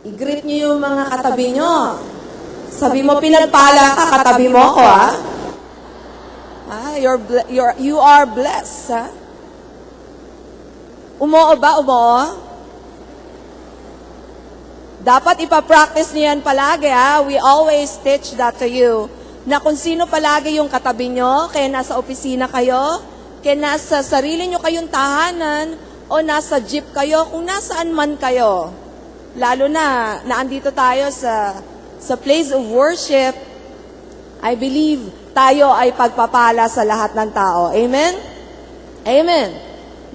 I-greet niyo yung mga katabi niyo. Sabi mo, pinagpala ka, katabi mo ako, ha? You are blessed, ha? Umoo ba? Umoo? Dapat ipapractice niyo yan palagi, ha? We always teach that to you. Na kung sino palagi yung katabi nyo, kaya nasa opisina kayo, kaya nasa sarili nyo kayong tahanan, o nasa jeep kayo, kung nasaan man kayo. Lalo na andito tayo sa place of worship, I believe tayo ay pagpapala sa lahat ng tao. Amen? Amen.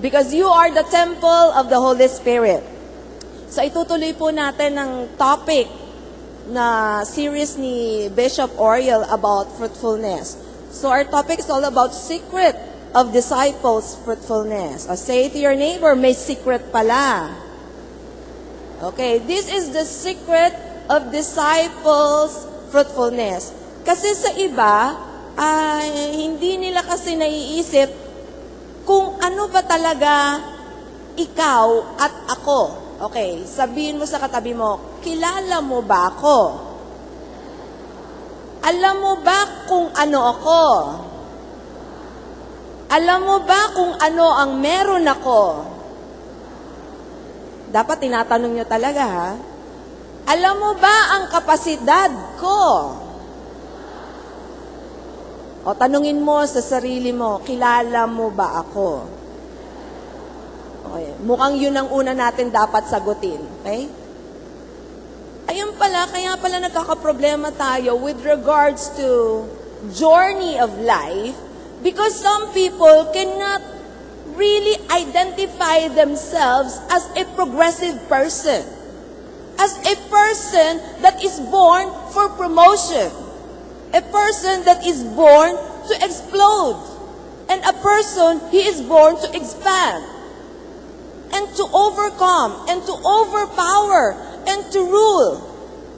Because you are the temple of the Holy Spirit. So itutuloy po natin ang topic na series ni Bishop Oriel about fruitfulness. So our topic is all about secret of disciples' fruitfulness. O say to your neighbor, may secret pala. Okay, this is the secret of disciples' fruitfulness. Kasi sa iba, hindi nila kasi naiisip kung ano ba talaga ikaw at ako. Okay, sabihin mo sa katabi mo, kilala mo ba ako? Alam mo ba kung ano ako? Alam mo ba kung ano ang meron ako? Dapat tinatanong nyo talaga, ha? Alam mo ba ang kapasidad ko? O tanungin mo sa sarili mo, kilala mo ba ako? Okay. Mukhang yun ang una natin dapat sagutin. Okay? Ayun pala, kaya pala nagkakaproblema tayo with regards to journey of life because some people cannot really identify themselves as a progressive person. As a person that is born for promotion. A person that is born to explode. And a person, he is born to expand. And to overcome, and to overpower, and to rule.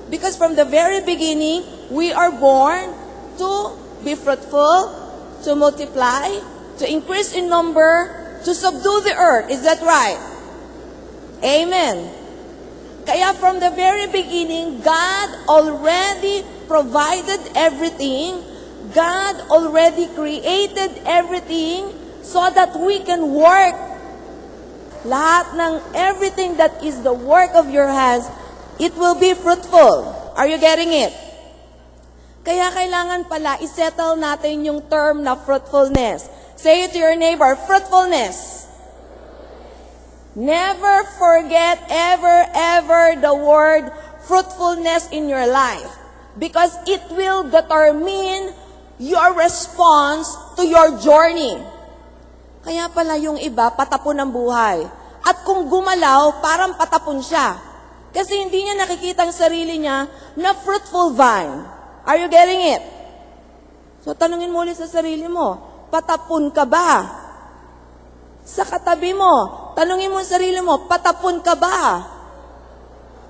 Because from the very beginning, we are born to be fruitful, to multiply, to increase in number, to subdue the earth. Is that right? Amen. Kaya from the very beginning, God already provided everything. God already created everything so that we can work. Lahat ng everything that is the work of your hands, it will be fruitful. Are you getting it? Kaya kailangan pala isettle natin yung term na fruitfulness. Say it to your neighbor, fruitfulness. Never forget ever the word fruitfulness in your life. Because it will determine your response to your journey. Kaya pala yung iba, patapon ang buhay. At kung gumalaw, parang patapon siya. Kasi hindi niya nakikita ang sarili niya na fruitful vine. Are you getting it? So tanungin mo ulit sa sarili mo, patapon ka ba? Sa katabi mo, tanungin mo sa sarili mo, patapon ka ba?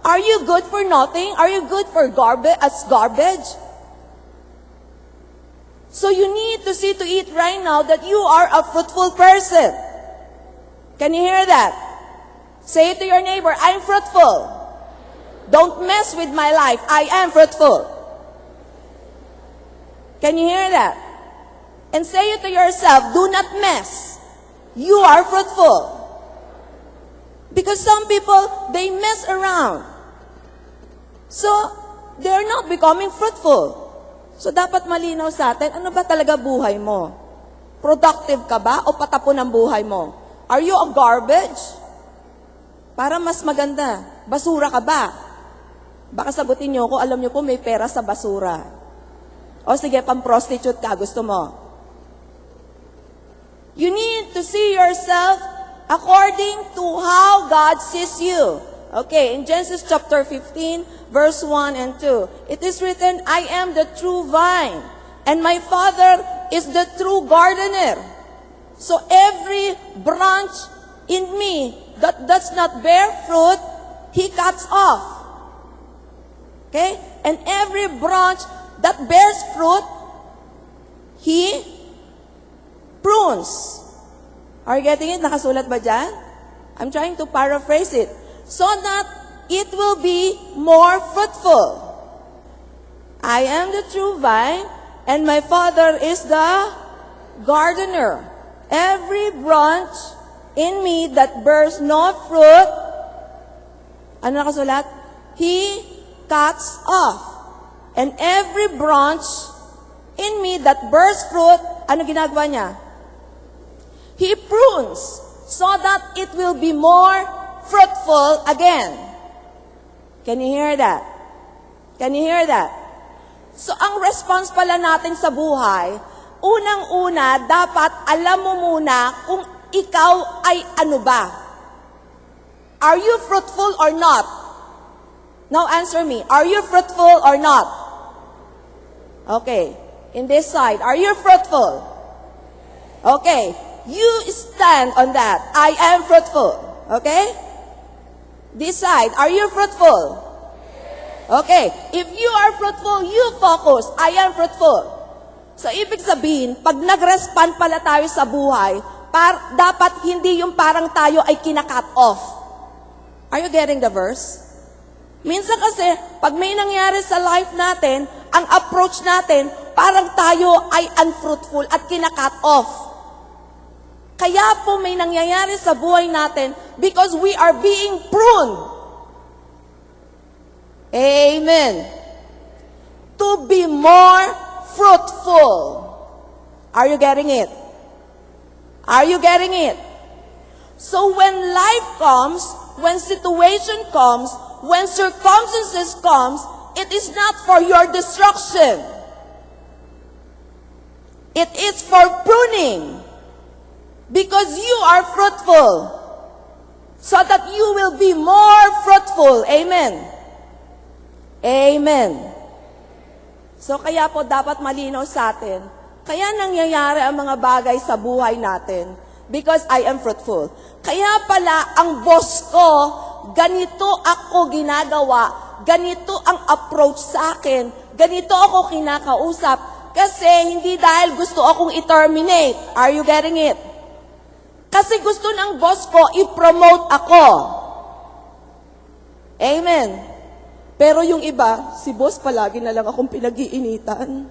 Are you good for nothing? Are you good for garbage? So you need to see to it right now that you are a fruitful person. Can you hear that? Say it to your neighbor, I'm fruitful. Don't mess with my life. I am fruitful. Can you hear that? And say it to yourself, do not mess. You are fruitful. Because some people, they mess around. So, they're not becoming fruitful. So, dapat malinaw sa atin, ano ba talaga buhay mo? Productive ka ba o patapon ang buhay mo? Are you a garbage? Para mas maganda, basura ka ba? Baka sagutin niyo ko, alam niyo po may pera sa basura. O sige, pang-prostitute ka, gusto mo. You need to see yourself according to how God sees you. Okay, in Genesis chapter 15, verse 1 and 2, it is written, I am the true vine, and my Father is the true gardener. So every branch in me that does not bear fruit, He cuts off. Okay? And every branch that bears fruit, He prunes. Are you getting it? Nakasulat ba dyan? I'm trying to paraphrase it. So that it will be more fruitful. I am the true vine, and my Father is the gardener. Every branch in me that bears no fruit, ano nakasulat? He cuts off. And every branch in me that bears fruit, ano ginagawa niya? He prunes so that it will be more fruitful again. Can you hear that? Can you hear that? So, ang response pala natin sa buhay, unang-una, dapat alam mo muna kung ikaw ay ano ba. Are you fruitful or not? Now answer me. Are you fruitful or not? Okay. In this side, are you fruitful? Okay. You stand on that. I am fruitful. Okay? This side, are you fruitful? Okay. If you are fruitful, you focus. I am fruitful. So, ibig sabihin, pag nag-respond pala tayo sa buhay, dapat hindi yung parang tayo ay kina-cut off. Are you getting the verse? Minsan kasi, pag may nangyari sa life natin, ang approach natin, parang tayo ay unfruitful at kina-cut off. Kaya po may nangyayari sa buhay natin because we are being pruned. Amen. To be more fruitful. Are you getting it? Are you getting it? So when life comes, when situation comes, when circumstances comes, it is not for your destruction. It is for pruning. Because you are fruitful. So that you will be more fruitful. Amen. Amen. So kaya po dapat malinaw sa atin, kaya nangyayari ang mga bagay sa buhay natin because I am fruitful. Kaya pala ang boss ko, ganito ako ginagawa, ganito ang approach sa akin, ganito ako kinakausap, kasi hindi dahil gusto akong i-terminate. Are you getting it? Kasi gusto ng boss ko i-promote ako. Amen. Pero yung iba, si boss palagi na lang akong pinag-iinitan.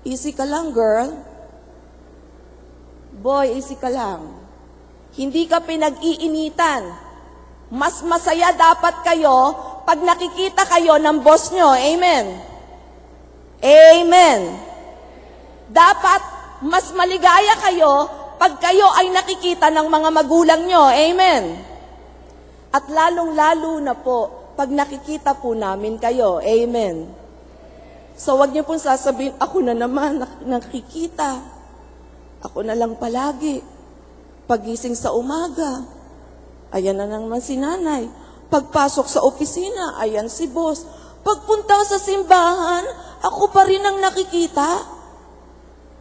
Easy ka lang, girl. Boy, easy ka lang. Hindi ka pinag-iinitan. Mas masaya dapat kayo pag nakikita kayo ng boss nyo. Amen. Amen. Dapat mas maligaya kayo pag kayo ay nakikita ng mga magulang nyo. Amen. At lalong-lalo na po, pag nakikita po namin kayo. Amen. So, wag niyo pong sasabihin, ako na naman nakikita. Ako na lang palagi. Pagising sa umaga, ayan na naman si nanay. Pagpasok sa opisina, ayan si boss. Pagpunta sa simbahan, ako pa rin ang nakikita.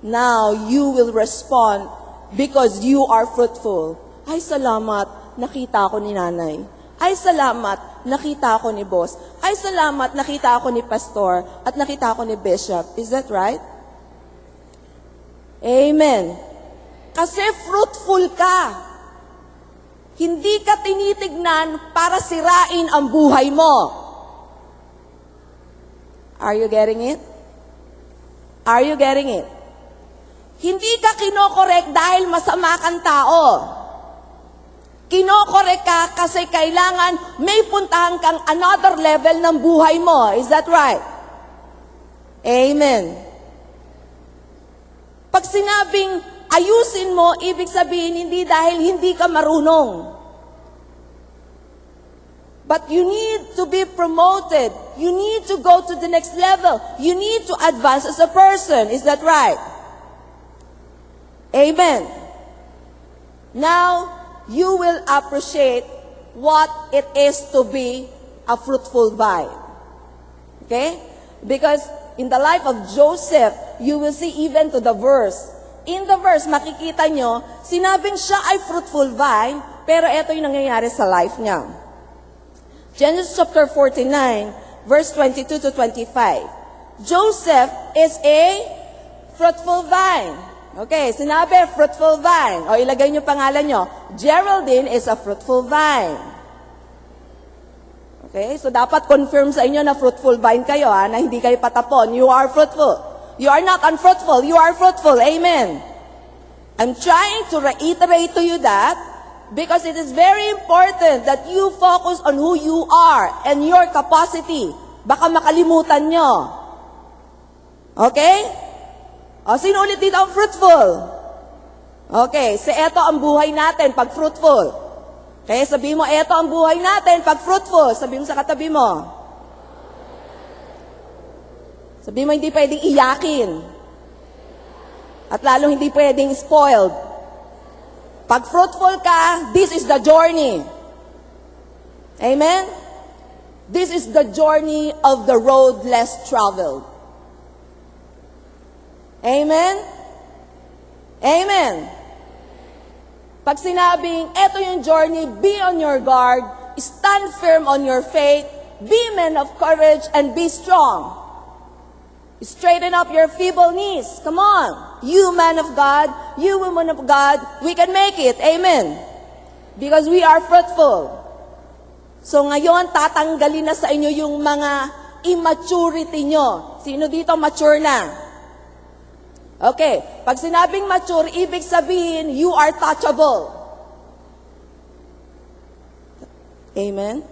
Now, you will respond because you are fruitful. Ay, salamat, nakita ako ni nanay. Ay, salamat, nakita ako ni boss. Ay, salamat, nakita ako ni pastor. At nakita ako ni bishop. Is that right? Amen. Kasi fruitful ka. Hindi ka tinitignan para sirain ang buhay mo. Are you getting it? Are you getting it? Hindi ka kinokorek dahil masama kang tao. Kinokorek ka kasi kailangan may puntahan kang another level ng buhay mo. Is that right? Amen. Pag sinabing ayusin mo, ibig sabihin hindi dahil hindi ka marunong. But you need to be promoted. You need to go to the next level. You need to advance as a person. Is that right? Amen. Now, you will appreciate what it is to be a fruitful vine. Okay? Because in the life of Joseph, you will see even to the verse. In the verse, makikita nyo, sinabing siya ay fruitful vine, pero ito yung nangyayari sa life niya. Genesis chapter 49, verse 22 to 25. Joseph is a fruitful vine. Okay, sinabi, fruitful vine. O ilagay nyo pangalan nyo. Geraldine is a fruitful vine. Okay? So dapat confirm sa inyo na fruitful vine kayo, na hindi kayo patapon. You are fruitful. You are not unfruitful. You are fruitful. Amen. I'm trying to reiterate to you that because it is very important that you focus on who you are and your capacity. Baka makalimutan nyo. Okay? O, sino ulit dito ang fruitful? Okay, so eto ang buhay natin pag fruitful. Okay, sabihin mo, eto ang buhay natin pag fruitful. Sabihin mo sa katabi mo. Sabihin mo, hindi pwedeng iyakin. At lalo hindi pwedeng spoiled. Pag fruitful ka, this is the journey. Amen? This is the journey of the road less traveled. Amen? Amen. Pag sinabing, eto yung journey, be on your guard, stand firm on your faith, be men of courage, and be strong. Straighten up your feeble knees. Come on. You man of God, you woman of God, we can make it. Amen. Because we are fruitful. So ngayon, tatanggalin na sa inyo yung mga immaturity nyo. Sino dito mature na? Okay. Pag sinabing mature, ibig sabihin, you are touchable. Amen?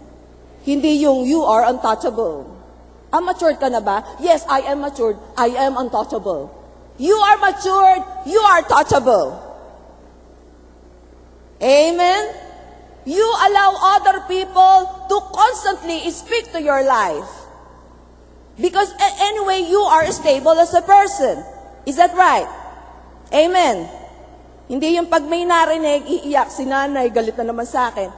Hindi yung you are untouchable. Matured ka na ba? Yes, I am matured. I am untouchable. You are matured. You are touchable. Amen? You allow other people to constantly speak to your life. Because anyway, you are stable as a person. Is that right? Amen? Hindi yung pag may narinig, iiyak si nanay, galit na naman sa akin.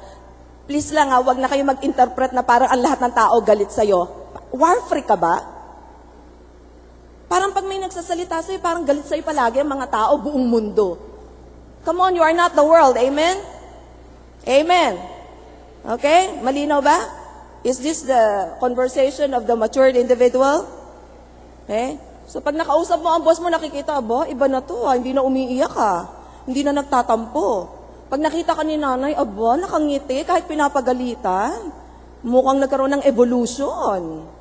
Please lang wag na kayo mag-interpret na parang ang lahat ng tao galit sa'yo. War free ka ba? Parang pag may nagsasalita sa'yo, parang galit sa'yo palagi ang mga tao, buong mundo. Come on, you are not the world. Amen? Amen. Okay? Malinaw ba? Is this the conversation of the matured individual? Okay? So pag nakausap mo ang boss mo, nakikita, iba na to, hindi na umiiyak hindi na nagtatampo. Pag nakita ka ni nanay, nakangiti kahit pinapagalitan. Mukhang nagkaroon ng evolution.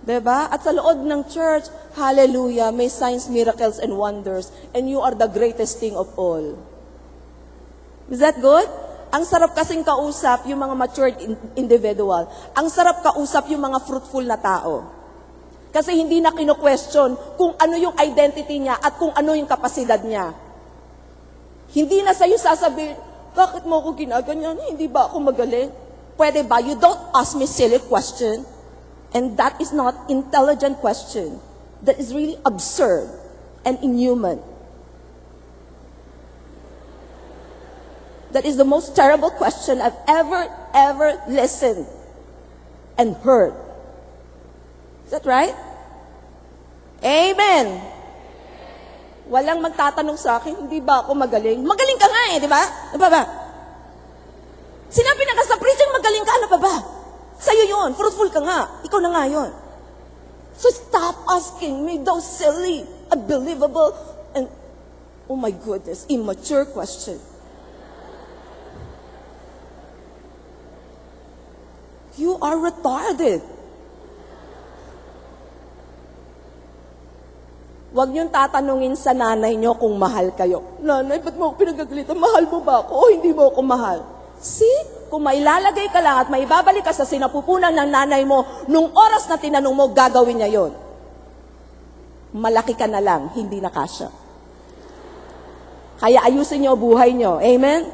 Diba? At sa loob ng church, hallelujah, may signs, miracles, and wonders. And you are the greatest thing of all. Is that good? Ang sarap kasing kausap yung mga matured individual. Ang sarap kausap yung mga fruitful na tao. Kasi hindi na kino-question kung ano yung identity niya at kung ano yung kapasidad niya. Hindi na sa'yo sasabihin, bakit mo ako ginaganyan? Hindi ba ako magaling? Pwede ba? You don't ask me silly question. And that is not intelligent question. That is really absurd and inhuman. That is the most terrible question I've ever listened and heard. Is that right? Amen. Walang magtatanong sa akin, hindi ba ako magaling? Magaling ka nga di ba? Ano ba? Sinabi na ka sa preaching, magaling ka, ano pa ba? Sa'yo yun, fruitful ka nga. Ikaw na nga yun. So stop asking me those silly, unbelievable, and, oh my goodness, immature questions. You are retarded. Huwag niyong tatanungin sa nanay niyo kung mahal kayo. Nanay, ba't mo ako pinagagalitan? Mahal mo ba ako o hindi mo ako mahal? See? Kung mailalagay ka lang at maibabalik ka sa sinapupunan ng nanay mo, nung oras na tinanong mo, gagawin niya yon. Malaki ka na lang, hindi na kasya. Kaya ayusin niyo buhay niyo. Amen?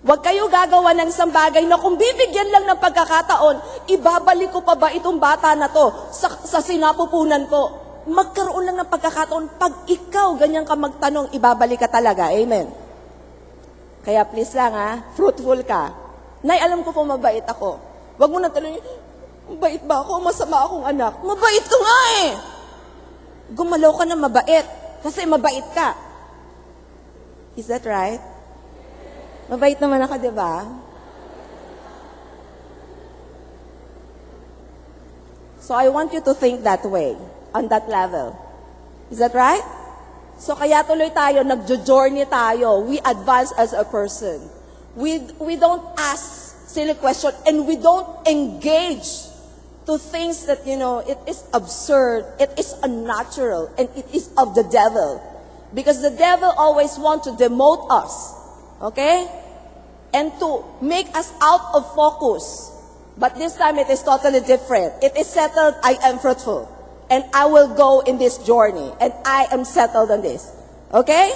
Huwag kayo gagawa ng isang bagay na kung bibigyan lang ng pagkakataon, ibabalik ko pa ba itong bata na to sa sinapupunan ko? Magkaroon lang ng pagkakataon, pag ikaw ganyan ka magtanong, ibabalik ka talaga. Amen? Kaya please lang fruitful ka. Nay, alam ko po mabait ako. Huwag mo na tanongin, mabait ba ako? Masama akong anak. Mabait ka nga Gumalaw ka na mabait. Kasi mabait ka. Is that right? Mabait naman ako, di ba? So I want you to think that way, on that level. Is that right? So kaya tuloy tayo, nagjo-journey tayo. We advance as a person. We don't ask silly question, and we don't engage to things that, it is absurd, it is unnatural, and it is of the devil. Because the devil always wants to demote us, okay? And to make us out of focus. But this time it is totally different. It is settled, I am fruitful. And I will go in this journey. And I am settled on this. Okay?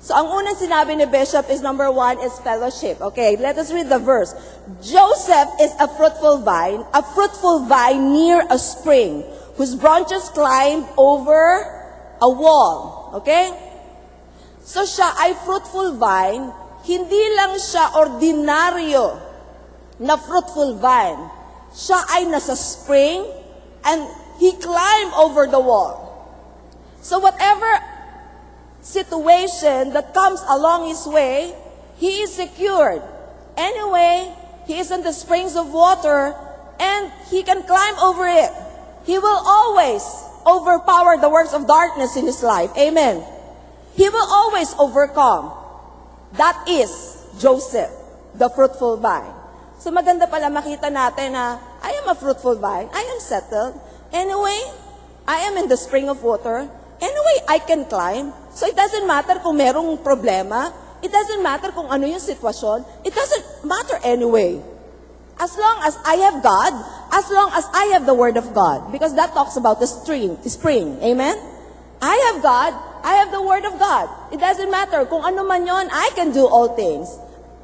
So ang unang sinabi ni Bishop is number 1 is fellowship. Okay, let us read the verse. Joseph is a fruitful vine near a spring, whose branches climb over a wall. Okay? So siya ay fruitful vine, hindi lang siya ordinaryo na fruitful vine. Siya ay nasa spring and he climbed over the wall. So whatever situation that comes along his way, he is secured. Anyway, he is in the springs of water and he can climb over it. He will always overpower the works of darkness in his life. Amen. He will always overcome. That is Joseph, the fruitful vine. So maganda pala makita natin na I am a fruitful vine. I am settled. Anyway, I am in the spring of water. Anyway, I can climb. So it doesn't matter kung merong problema. It doesn't matter kung ano yung sitwasyon. It doesn't matter anyway. As long as I have God, as long as I have the Word of God. Because that talks about the spring. Amen? I have God, I have the Word of God. It doesn't matter kung ano man yon, I can do all things.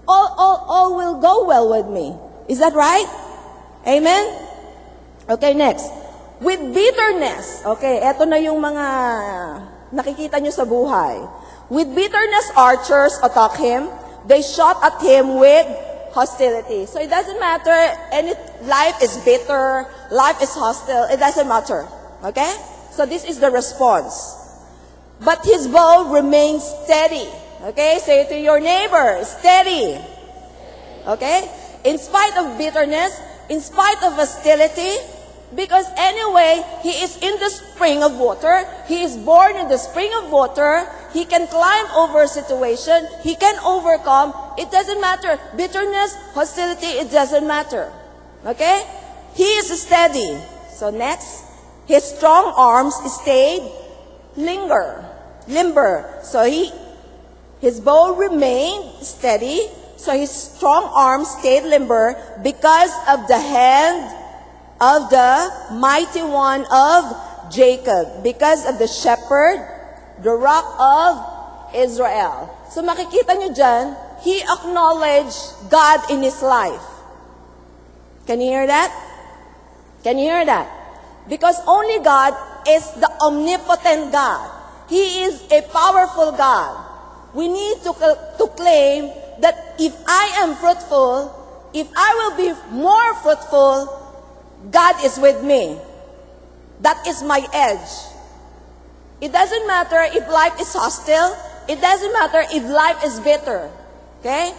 All will go well with me. Is that right? Amen? Okay, next. With bitterness. Okay, eto na yung mga nakikita nyo sa buhay. With bitterness, archers attack him. They shot at him with hostility. So it doesn't matter. Life is bitter. Life is hostile. It doesn't matter. Okay? So this is the response. But his bow remains steady. Okay? Say to your neighbor, steady. Okay? In spite of bitterness, in spite of hostility, because anyway, he is in the spring of water. He is born in the spring of water. He can climb over a situation. He can overcome. It doesn't matter. Bitterness, hostility, it doesn't matter. Okay? He is steady. So next, his strong arms stayed limber. So his bow remained steady. So his strong arms stayed limber because of the hand of the mighty one of Jacob, because of the shepherd, the rock of Israel. So makikita nyo dyan, he acknowledged God in his life. Can you hear that? Can you hear that? Because only God is the omnipotent God. He is a powerful God. We need to claim that if I am fruitful, if I will be more fruitful, God is with me. That is my edge. It doesn't matter if life is hostile. It doesn't matter if life is bitter. Okay?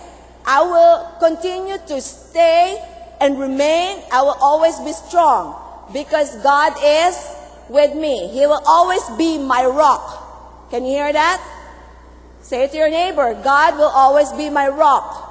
I will continue to stay and remain. I will always be strong because God is with me. He will always be my rock. Can you hear that? Say it to your neighbor, God will always be my rock.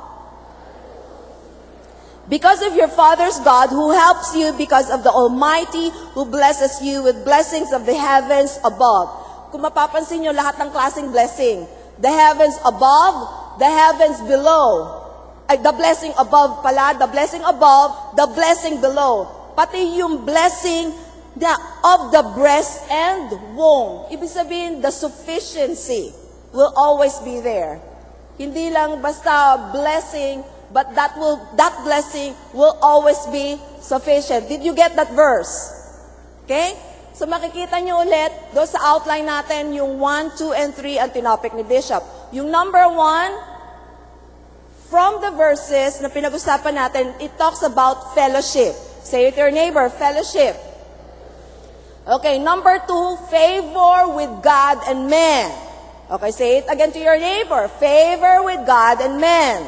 Because of your Father's God who helps you, because of the Almighty who blesses you with blessings of the heavens above. Kung mapapansin nyo lahat ng klaseng blessing, the heavens above, the heavens below. Ay, the blessing above pala, the blessing above, the blessing below. Pati yung blessing of the breast and womb. Ibig sabihin, the sufficiency will always be there. Hindi lang basta blessing, but that blessing will always be sufficient. Did you get that verse? Okay? So makikita nyo ulit, doon sa outline natin, yung 1, 2, and 3 ang tinopic ni Bishop. Yung number 1, from the verses na pinag-usapan natin, it talks about fellowship. Say it to your neighbor, fellowship. Okay, number 2, favor with God and men. Okay, say it again to your neighbor, favor with God and men.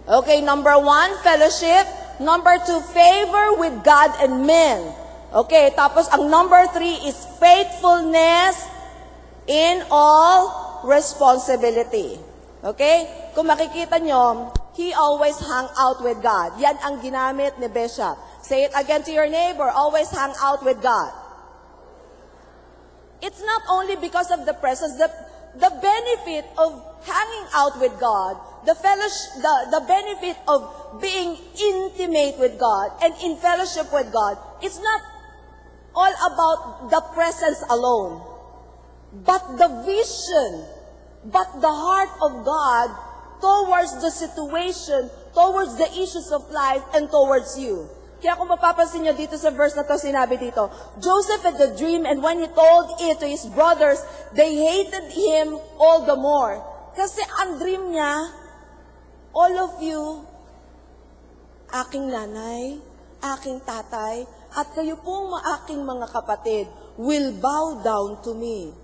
Okay, number 1, fellowship. Number 2, favor with God and men. Okay, tapos ang number 3 is faithfulness in all responsibility. Okay? Kung makikita nyo, he always hung out with God. Yan ang ginamit ni Bishop. Say it again to your neighbor, always hang out with God. It's not only because of the presence, the benefit of hanging out with God, the benefit of being intimate with God and in fellowship with God, it's not all about the presence alone, but the vision, but the heart of God towards the situation, towards the issues of life, and towards you. Kaya kung mapapansin nyo dito sa verse na to, sinabi dito, Joseph had the dream, and when he told it to his brothers, they hated him all the more. Kasi ang dream niya, all of you, aking nanay, aking tatay, at kayo pong aking mga kapatid, will bow down to me.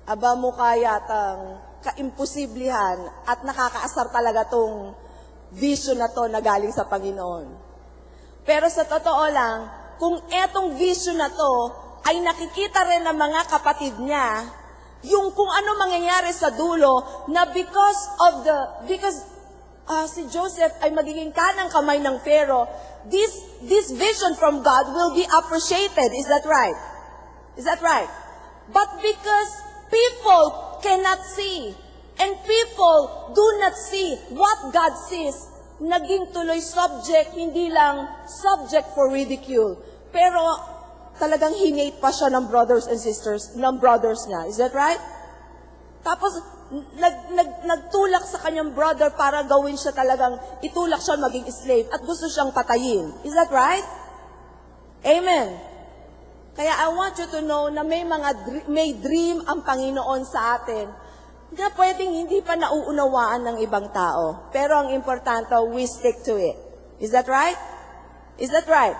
Aba mo kayatang kaimposiblihan at nakakaasar talaga tong vision na to na galing sa Panginoon. Pero sa totoo lang, kung etong vision na to ay nakikita rin ng mga kapatid niya, yung kung ano mangyayari sa dulo, na because si Joseph ay magiging kanang kamay ng Pharaoh, this vision from God will be appreciated. Is that right? Is that right? But because people cannot see, and people do not see what God sees, naging tuloy subject, hindi lang subject for ridicule. Pero talagang hinate pa siya ng brothers and sisters, ng brothers niya. Is that right? Tapos, nagtulak sa kanyang brother para gawin siya talagang, itulak siya maging slave at gusto siyang patayin. Is that right? Amen. Kaya I want you to know na may dream ang Panginoon sa atin na pwedeng hindi pa nauunawaan ng ibang tao. Pero ang importante, we stick to it. Is that right? Is that right?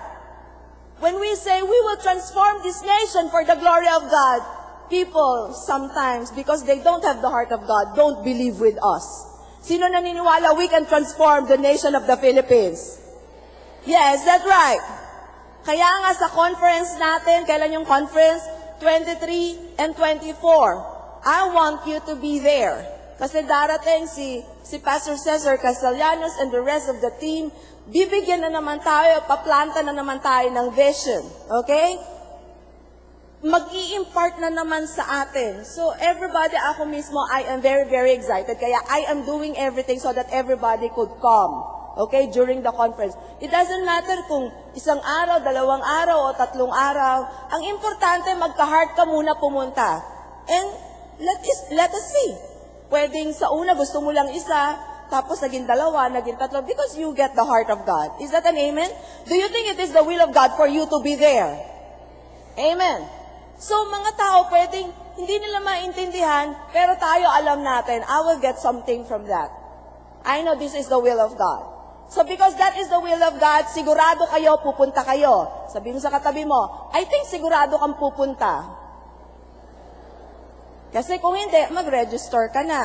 When we say we will transform this nation for the glory of God, people sometimes, because they don't have the heart of God, don't believe with us. Sino naniniwala we can transform the nation of the Philippines? Yes, that's right. Kaya nga sa conference natin, kailan yung conference? 23 and 24. I want you to be there. Kasi darating si Pastor Cesar Castellanos and the rest of the team, bibigyan na naman tayo, paplanta na naman tayo ng vision. Okay? Mag-i-impart na naman sa atin. So everybody, ako mismo, I am very, very excited. Kaya I am doing everything so that everybody could come. Okay? During the conference. It doesn't matter kung isang araw, 2 araw, o 3 araw. Ang importante, magka-heart ka muna pumunta. And let us see. Pwedeng sa una, gusto mo lang isa, tapos naging 2, naging 3, because you get the heart of God. Is that an amen? Do you think it is the will of God for you to be there? Amen. So, mga tao, pwedeng hindi nila maintindihan, pero tayo alam natin, I will get something from that. I know this is the will of God. So, because that is the will of God, sigurado kayo, pupunta kayo. Sabi mo sa katabi mo, I think sigurado kang pupunta. Kasi kung hindi, mag-register ka na.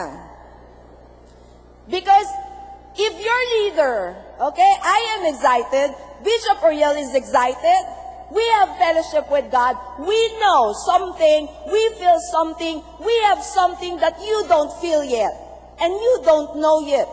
Because if your leader, okay, I am excited, Bishop Uriel is excited, we have fellowship with God, we know something, we feel something, we have something that you don't feel yet, and you don't know yet.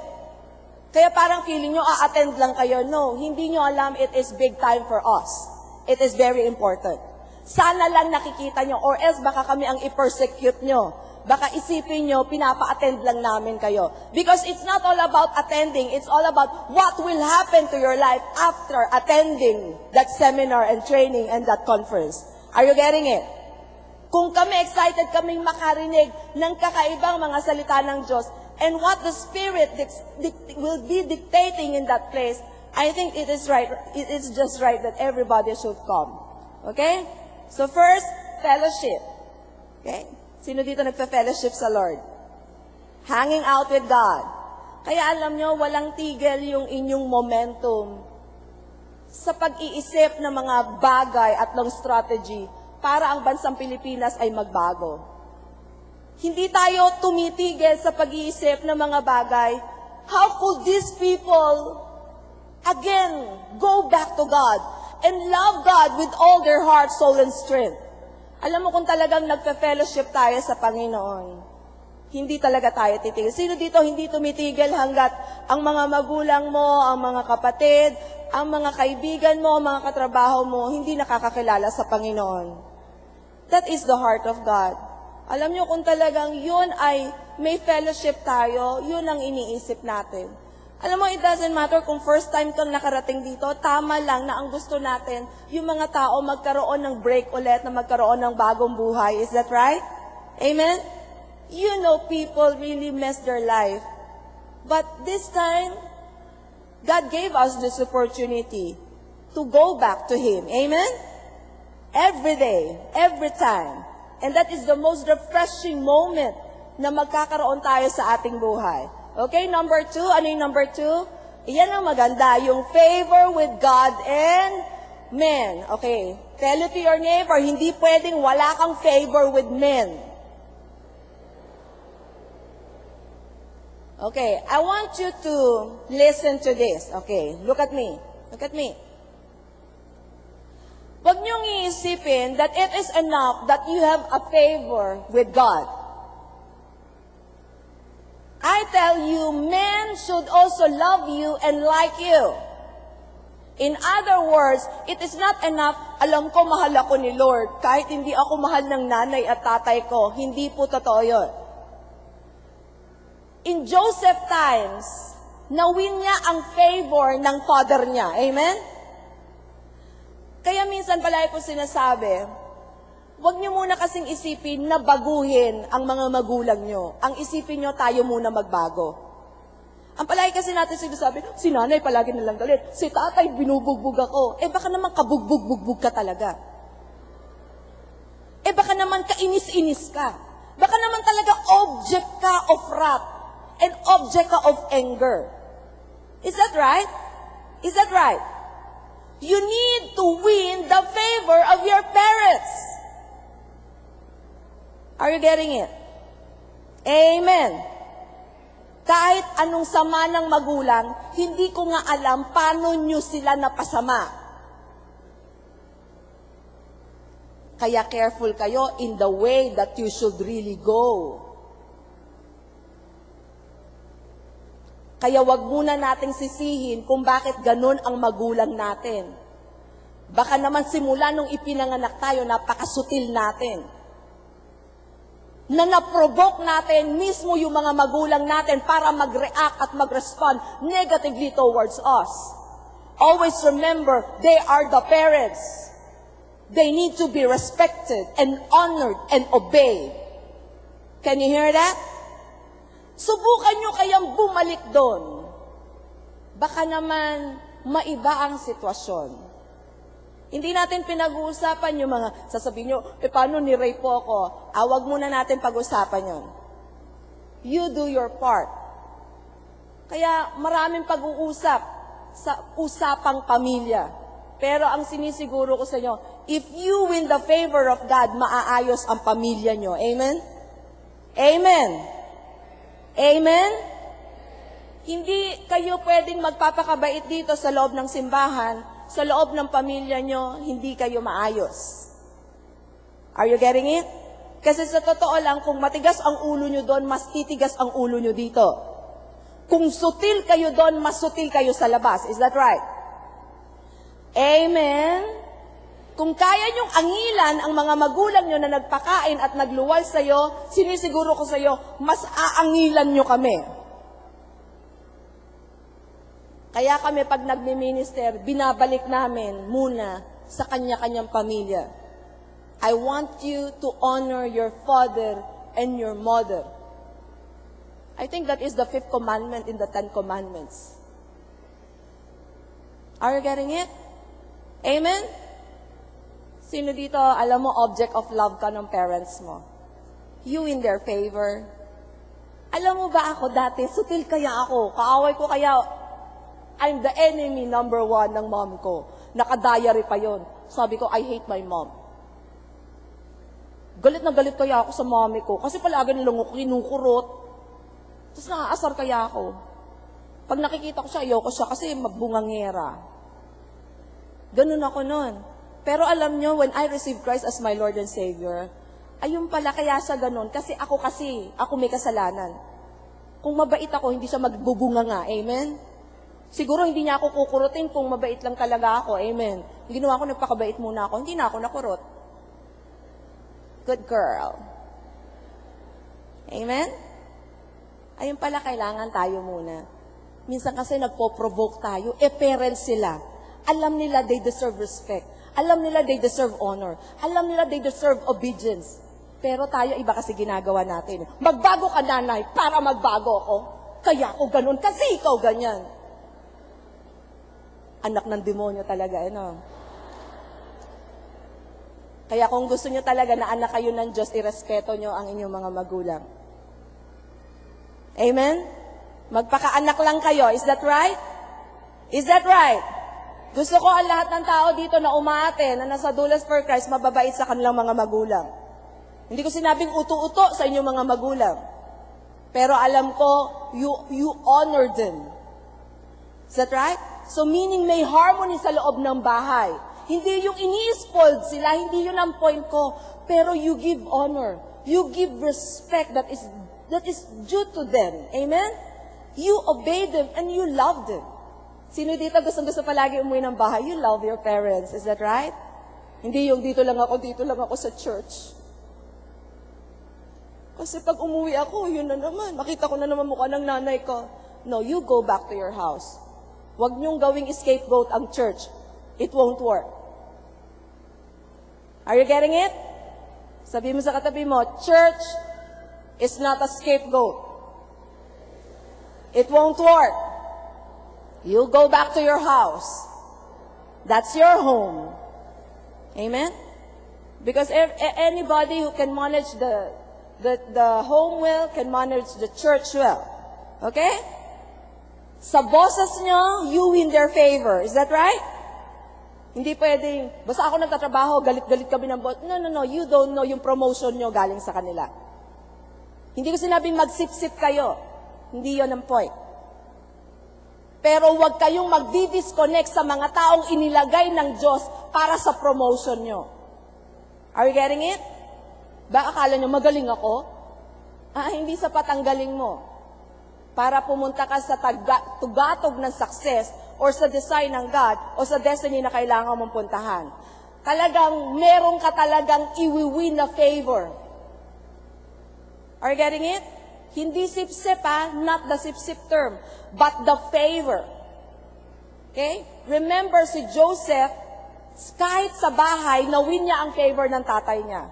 Kaya parang feeling nyo, attend lang kayo. No, hindi nyo alam, it is big time for us. It is very important. Sana lang nakikita nyo, or else baka kami ang i-persecute nyo. Baka isipin nyo, pinapa-attend lang namin kayo. Because it's not all about attending, it's all about what will happen to your life after attending that seminar and training and that conference. Are you getting it? Kung kami excited kaming makarinig ng kakaibang mga salita ng Diyos, and what the Spirit will be dictating in that place, I think it is right, it is just right that everybody should come. Okay? So first, fellowship. Okay? Sino dito nagpa-fellowship sa Lord? Hanging out with God. Kaya alam nyo, walang tigil yung inyong momentum sa pag-iisip ng mga bagay at ng strategy para ang bansang Pilipinas ay magbago. Hindi tayo tumitigil sa pag-iisip ng mga bagay. How could these people, again, go back to God and love God with all their heart, soul, and strength? Alam mo kung talagang nagpe-fellowship tayo sa Panginoon, Hindi talaga tayo titigil. Sino dito hindi tumitigil hanggat ang mga magulang mo, ang mga kapatid, ang mga kaibigan mo, ang mga katrabaho mo, hindi nakakakilala sa Panginoon? That is the heart of God. Alam nyo, kung talagang yun ay may fellowship tayo, yun ang iniisip natin. Alam mo, it doesn't matter kung first time kang nakarating dito, tama lang na ang gusto natin, yung mga tao magkaroon ng break ulit, na magkaroon ng bagong buhay. Is that right? Amen? You know, people really mess their life. But this time, God gave us this opportunity to go back to Him. Amen? Every day, every time. And that is the most refreshing moment na magkakaroon tayo sa ating buhay. Okay, number 2. Ano yung number 2? Iyan ang maganda, yung favor with God and men. Okay, tell it to your neighbor, hindi pwedeng wala kang favor with men. Okay, I want you to listen to this. Okay, look at me. Look at me. Huwag niyong iisipin that it is enough that you have a favor with God. I tell you, men should also love you and like you. In other words, it is not enough, alam ko mahal ako ni Lord, kahit hindi ako mahal ng nanay at tatay ko. Hindi po totoo yun. In Joseph times, nawin niya ang favor ng father niya. Amen? Kaya minsan palagi ko sinasabi, huwag niyo muna kasing isipin na baguhin ang mga magulang niyo. Ang isipin niyo, tayo muna magbago. Ang palagi kasi natin sinasabi, si nanay palagi nalang galit, si tatay binubugbog ako. Baka naman kabugbog-bugbog ka talaga. Baka naman kainis-inis ka. Baka naman talaga object ka of wrath. An object of anger. Is that right? Is that right? You need to win the favor of your parents. Are you getting it? Amen. Kahit anong sama ng magulang, hindi ko nga alam paano nyo sila napasama. Kaya careful kayo in the way that you should really go. Kaya wag muna nating sisihin kung bakit ganun ang magulang natin. Baka naman simula nung ipinanganak tayo, napakasutil natin. Na naprovoke natin mismo yung mga magulang natin para mag-react at mag-respond negatively towards us. Always remember, they are the parents. They need to be respected and honored and obeyed. Can you hear that? Subukan nyo kayang bumalik doon. Baka naman maiba ang sitwasyon. Hindi natin pinag-uusapan yung mga, sasabihin nyo, paano ni-rape po ako? Wag muna natin pag-usapan yun. You do your part. Kaya maraming pag-uusap sa usapang pamilya. Pero ang sinisiguro ko sa inyo, if you win the favor of God, maaayos ang pamilya nyo. Amen? Amen? Amen? Hindi kayo pwedeng magpapakabait dito sa loob ng simbahan, sa loob ng pamilya nyo, hindi kayo maayos. Are you getting it? Kasi sa totoo lang, kung matigas ang ulo nyo doon, mas titigas ang ulo nyo dito. Kung sutil kayo doon, mas sutil kayo sa labas. Is that right? Amen? Kung kaya nyong angilan ang mga magulang nyo na nagpakain at nagluwal sa'yo, sinisiguro ko sa'yo, mas aangilan nyo kami. Kaya kami pag nagmi-minister, binabalik namin muna sa kanya-kanyang pamilya. I want you to honor your father and your mother. I think that is the 5th commandment in the 10 commandments. Are you getting it? Amen? Sino dito, alam mo, object of love ka ng parents mo? You in their favor. Alam mo ba ako dati, sutil kaya ako, kaaway ko kaya, I'm the enemy number 1 ng mom ko. Naka-diary pa yon. Sabi ko, I hate my mom. Galit na galit kaya ako sa mommy ko, kasi palagi nilang ako kinukurot. Tapos naaasar kaya ako. Pag nakikita ko siya, ayoko siya, kasi mabungangera. Ganun ako nun. Pero alam nyo, when I received Christ as my Lord and Savior, Ayun pala, kaya siya ganun. Kasi, ako may kasalanan. Kung mabait ako, hindi siya magbubunga nga. Amen? Siguro hindi niya ako kukurutin kung mabait lang talaga ako. Amen? Yung ginawa ko, nagpakabait muna ako. Hindi na ako nakurot. Good girl. Amen? Ayun pala, kailangan tayo muna. Minsan kasi nagpo-provoke tayo. Parents sila. Alam nila they deserve respect. Alam nila they deserve honor. Alam nila they deserve obedience. Pero tayo, iba kasi ginagawa natin. Magbago ka, nanay, para magbago ako. Kaya ako ganun, kasi ikaw ganyan. Anak ng demonyo talaga, ano? Kaya kung gusto nyo talaga na anak kayo ng Diyos, irespeto nyo ang inyong mga magulang. Amen? Magpakaanak lang kayo. Is that right? Is that right? Gusto ko ang lahat ng tao dito na umaate, na nasa Doulas for Christ, mababait sa kanilang mga magulang. Hindi ko sinabing uto-uto sa inyong mga magulang. Pero alam ko, you honor them. Is that right? So meaning may harmony sa loob ng bahay. Hindi yung ini-spoiled sila, hindi yun ang point ko. Pero you give honor. You give respect that is due to them. Amen? You obey them and you love them. Sino dito gusto palagi umuwi ng bahay? You love your parents. Is that right? Hindi yung dito lang ako sa church. Kasi pag umuwi ako, yun na naman. Makita ko na naman mukha ng nanay ko. No, you go back to your house. Huwag niyong gawing scapegoat ang church. It won't work. Are you getting it? Sabi mo sa katabi mo, church is not a scapegoat. It won't work. You go back to your house. That's your home. Amen? Because anybody who can manage the home well can manage the church well. Okay? Sa bosses nyo, you win their favor. Is that right? Hindi pwedeng, basta ako nagtatrabaho, galit-galit kami ng boss. No. You don't know yung promotion nyo galing sa kanila. Hindi ko sinabing magsip-sip kayo. Hindi yon ang point. Pero huwag kayong magdi-disconnect sa mga taong inilagay ng Diyos para sa promotion nyo. Are you getting it? Ba akala nyo magaling ako? Hindi sapat ang galing mo. Para pumunta ka sa tugatog ng success or sa design ng God o sa destiny na kailangan mong puntahan. Talagang meron ka talagang iwi-win na favor. Are you getting it? Hindi sip-sip not the sip-sip term, but the favor. Okay? Remember si Joseph, kahit sa bahay, nawin niya ang favor ng tatay niya.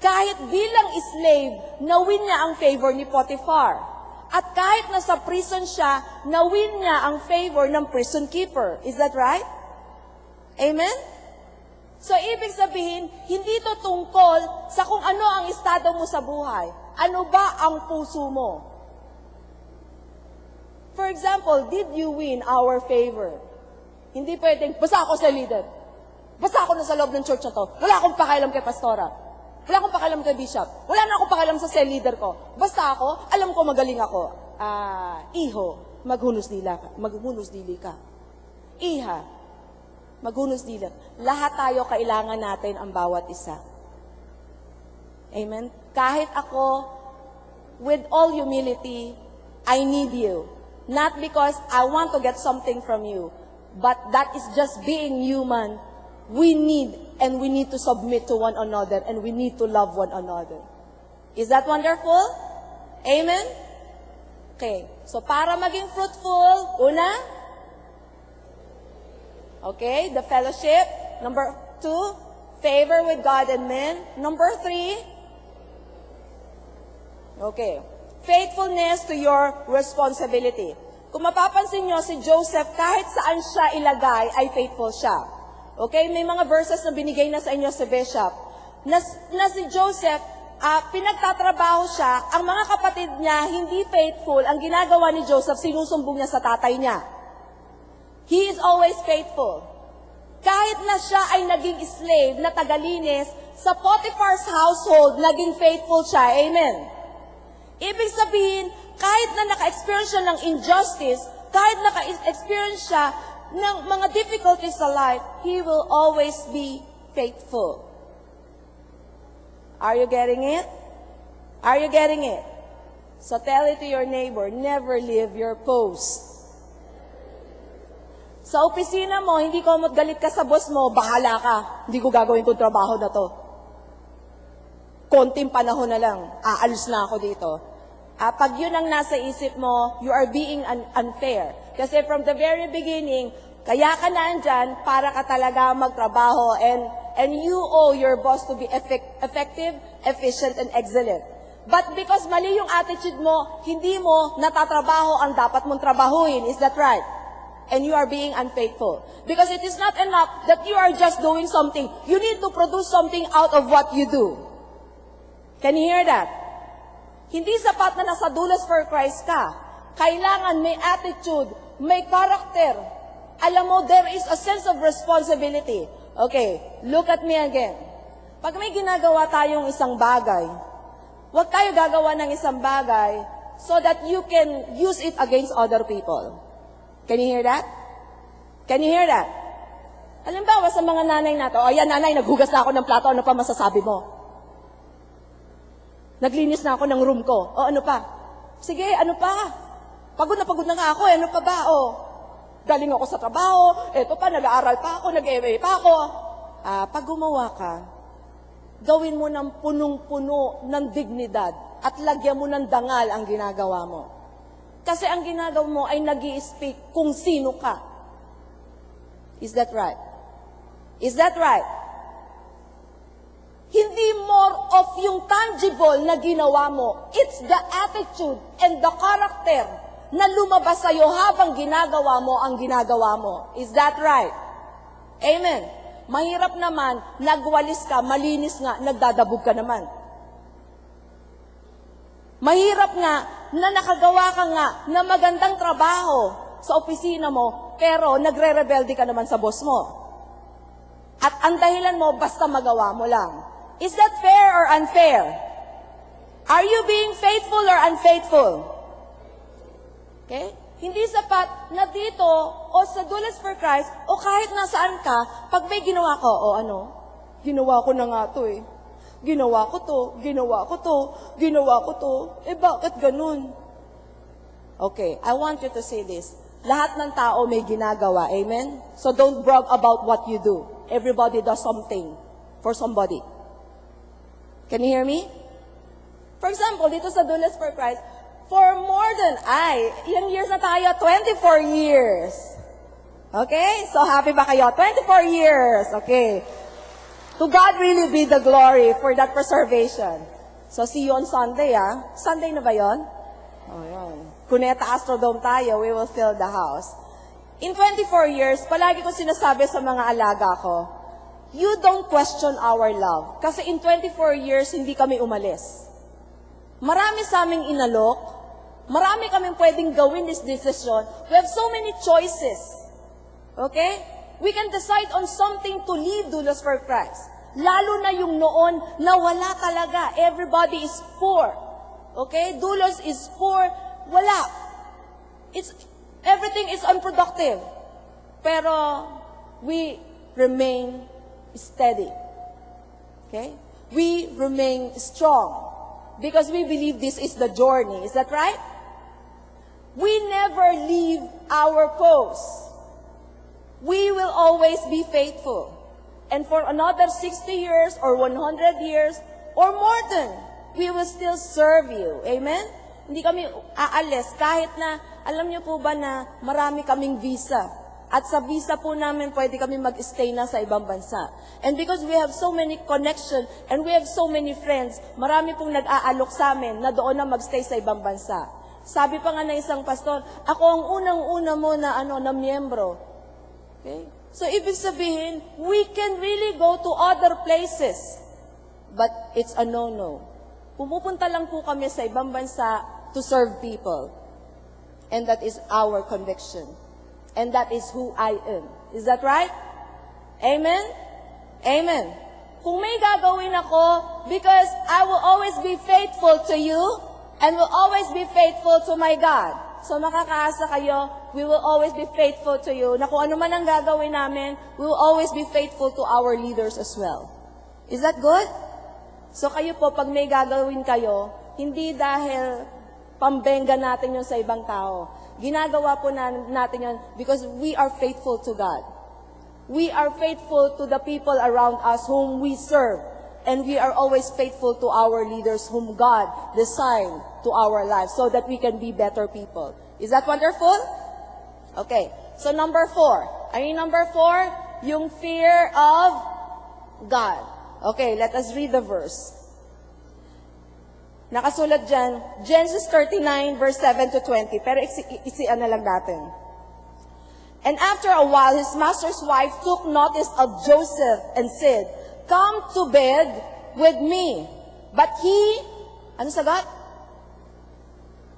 Kahit bilang slave, nawin niya ang favor ni Potiphar. At kahit nasa prison siya, nawin niya ang favor ng prison keeper. Is that right? Amen? So, ibig sabihin, hindi ito tungkol sa kung ano ang estado mo sa buhay. Ano ba ang puso mo? For example, did you win our favor? Hindi pwedeng, basta ako sa leader. Basta ako na sa loob ng church na to. Wala akong pakialam kay pastora. Wala akong pakialam kay bishop. Wala na akong pakialam sa cell leader ko. Basta ako, alam ko magaling ako. Iho, maghunos dili ka. Iha, maghunos dili. Lahat tayo kailangan natin ang bawat isa. Amen? Kahit ako, with all humility, I need you. Not because I want to get something from you, but that is just being human. We need to submit to one another and we need to love one another. Is that wonderful? Amen? Okay. So, para maging fruitful, una, okay, the fellowship. Number 2, favor with God and men. Number 3, okay, faithfulness to your responsibility. Kung mapapansin nyo, si Joseph, kahit saan siya ilagay, ay faithful siya. Okay, may mga verses na binigay na sa inyo si Bishop, na si Joseph, pinagtatrabaho siya, ang mga kapatid niya, hindi faithful, ang ginagawa ni Joseph, sinusumbong niya sa tatay niya. He is always faithful. Kahit na siya ay naging slave na tagalinis, sa Potiphar's household, naging faithful siya. Amen. Ibig sabihin, kahit na naka-experience siya ng injustice, kahit naka-experience siya ng mga difficulties sa life, he will always be faithful. Are you getting it? Are you getting it? So tell it to your neighbor, never leave your post. Sa opisina mo, hindi ko galit ka sa boss mo, bahala ka. Hindi ko gagawin itong trabaho na to. Konting panahon na lang, aalis na ako dito. Pag yun ang nasa isip mo, you are being unfair. Kasi from the very beginning, kaya ka nandyan para ka talaga magtrabaho and you owe your boss to be effective, efficient, and excellent. But because mali yung attitude mo, hindi mo natatrabaho ang dapat mong trabahuin. Is that right? And you are being unfaithful. Because it is not enough that you are just doing something. You need to produce something out of what you do. Can you hear that? Hindi sapat na nasa Doulos for Christ ka. Kailangan may attitude, may character. Alam mo, there is a sense of responsibility. Okay, look at me again. Pag may ginagawa tayong isang bagay, huwag tayo gagawa ng isang bagay so that you can use it against other people. Can you hear that? Can you hear that? Halimbawa sa mga nanay nato, ayan nanay, naghugas na ako ng plato, ano pa masasabi mo? Naglinis na ako ng room ko, o ano pa? Sige, ano pa? Pagod na nga ako, ano pa ba? Galing ako sa trabaho, eto pa, nag-aaral pa ako, nag-MA pa ako. Pag gumawa ka, gawin mo ng punong-puno ng dignidad at lagyan mo ng dangal ang ginagawa mo. Kasi ang ginagawa mo ay nag-i-speak kung sino ka. Is that right? Is that right? Hindi more of yung tangible na ginawa mo. It's the attitude and the character na lumabas sa'yo habang ginagawa mo ang ginagawa mo. Is that right? Amen. Mahirap naman, nagwalis ka, malinis nga, nagdadabog ka naman. Mahirap nga na nakagawa ka nga na magandang trabaho sa opisina mo, pero nagre-rebelde ka naman sa boss mo. At ang dahilan mo, basta magawa mo lang. Is that fair or unfair? Are you being faithful or unfaithful? Okay? Hindi sapat na dito o sa Doulos for Christ o kahit nasaan ka, pag may ginawa ko, ginawa ko na nga to eh. Ginawa ko to, ginawa ko to, ginawa ko to. Bakit ganun? Okay, I want you to say this. Lahat ng tao may ginagawa, amen? So don't brag about what you do. Everybody does something for somebody. Can you hear me? For example, dito sa Doulos for Christ, for more than ilang years na tayo? 24 years. Okay? So happy ba kayo? 24 years. Okay. To God really be the glory for that preservation. So see you on Sunday, Sunday na ba yun? Yan. Cuneta Astrodome tayo, we will fill the house. In 24 years, palagi ko sinasabi sa mga alaga ko, you don't question our love. Kasi in 24 years, hindi kami umalis. Marami sa aming inalok, marami kaming pwedeng gawin this decision. We have so many choices. Okay? We can decide on something to leave Doulos for Christ. Lalo na yung noon na wala talaga. Everybody is poor. Okay? Doulos is poor. Wala. Everything is unproductive. Pero we remain steady. Okay? We remain strong. Because we believe this is the journey. Is that right? We never leave our post. We will always be faithful. And for another 60 years or 100 years or more than, we will still serve you. Amen? Hindi kami aalis kahit na, alam niyo po ba na marami kaming visa. At sa visa po namin pwede kami mag-stay na sa ibang bansa. And because we have so many connection and we have so many friends, marami pong nag-aalok sa amin na doon na mag-stay sa ibang bansa. Sabi pa nga ng isang pastor, ako ang unang-una mo na miyembro. Okay? So, ibig sabihin, we can really go to other places. But it's a no-no. Pumupunta lang po kami sa ibang bansa to serve people. And that is our conviction. And that is who I am. Is that right? Amen? Amen. Kung may gagawin ako, because I will always be faithful to you and will always be faithful to my God. So makakaasa kayo, we will always be faithful to you, na kung ano man ang gagawin namin, we will always be faithful to our leaders as well. Is that good? So kayo po, pag may gagawin kayo, hindi dahil pambenga natin yun sa ibang tao. Ginagawa po natin yun because we are faithful to God. We are faithful to the people around us whom we serve. And we are always faithful to our leaders whom God designed to our lives so that we can be better people. Is that wonderful? Okay. So number 4. Ano yung number 4? Yung fear of God. Okay, let us read the verse. Nakasulat dyan, Genesis 39 verse 7 to 20. Pero isian na lang natin. And after a while, his master's wife took notice of Joseph and said, "Come to bed with me." But he, ano sagot?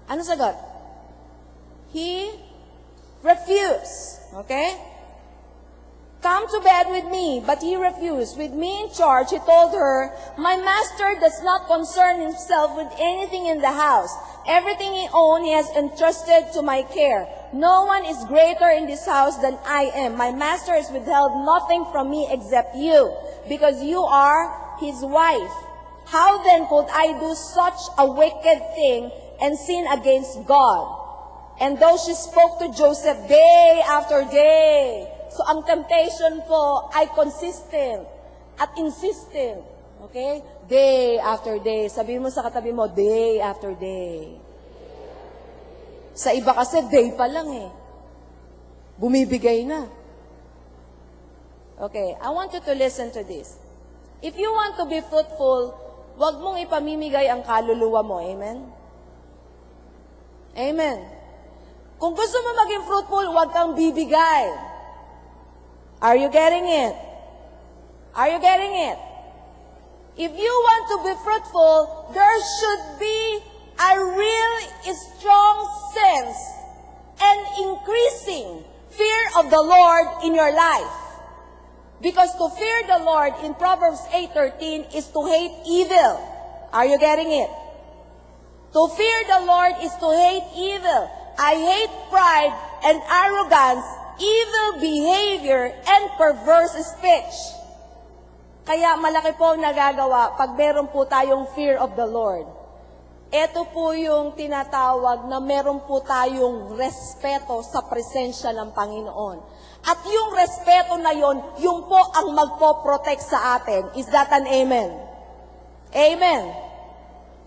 Ano sagot? He refused. Okay? "Come to bed with me." But he refused. With me in charge, he told her, "My master does not concern himself with anything in the house. Everything he owns, he has entrusted to my care. No one is greater in this house than I am. My master has withheld nothing from me except you, because you are his wife. How then could I do such a wicked thing and sin against God?" And though she spoke to Joseph day after day, so ang temptation po ay consistent at insistent. Okay? Day after day. Sabihin mo sa katabi mo, day after day. Sa iba kasi, day pa lang eh. Bumibigay na. Okay, I want you to listen to this. If you want to be fruitful, wag mong ipamimigay ang kaluluwa mo. Amen? Amen. Kung gusto mo maging fruitful, wag kang bibigay. Are you getting it? Are you getting it? If you want to be fruitful, there should be a real strong sense and increasing fear of the Lord in your life. Because to fear the Lord in Proverbs 8:13 is to hate evil. Are you getting it? To fear the Lord is to hate evil. I hate pride and arrogance, evil behavior, and perverse speech. Kaya malaki po ang nagagawa pag meron po tayong fear of the Lord. Ito po yung tinatawag na meron po tayong respeto sa presensya ng Panginoon. At yung respeto na yon, yung po ang magpo-protect sa atin. Is that an amen? Amen.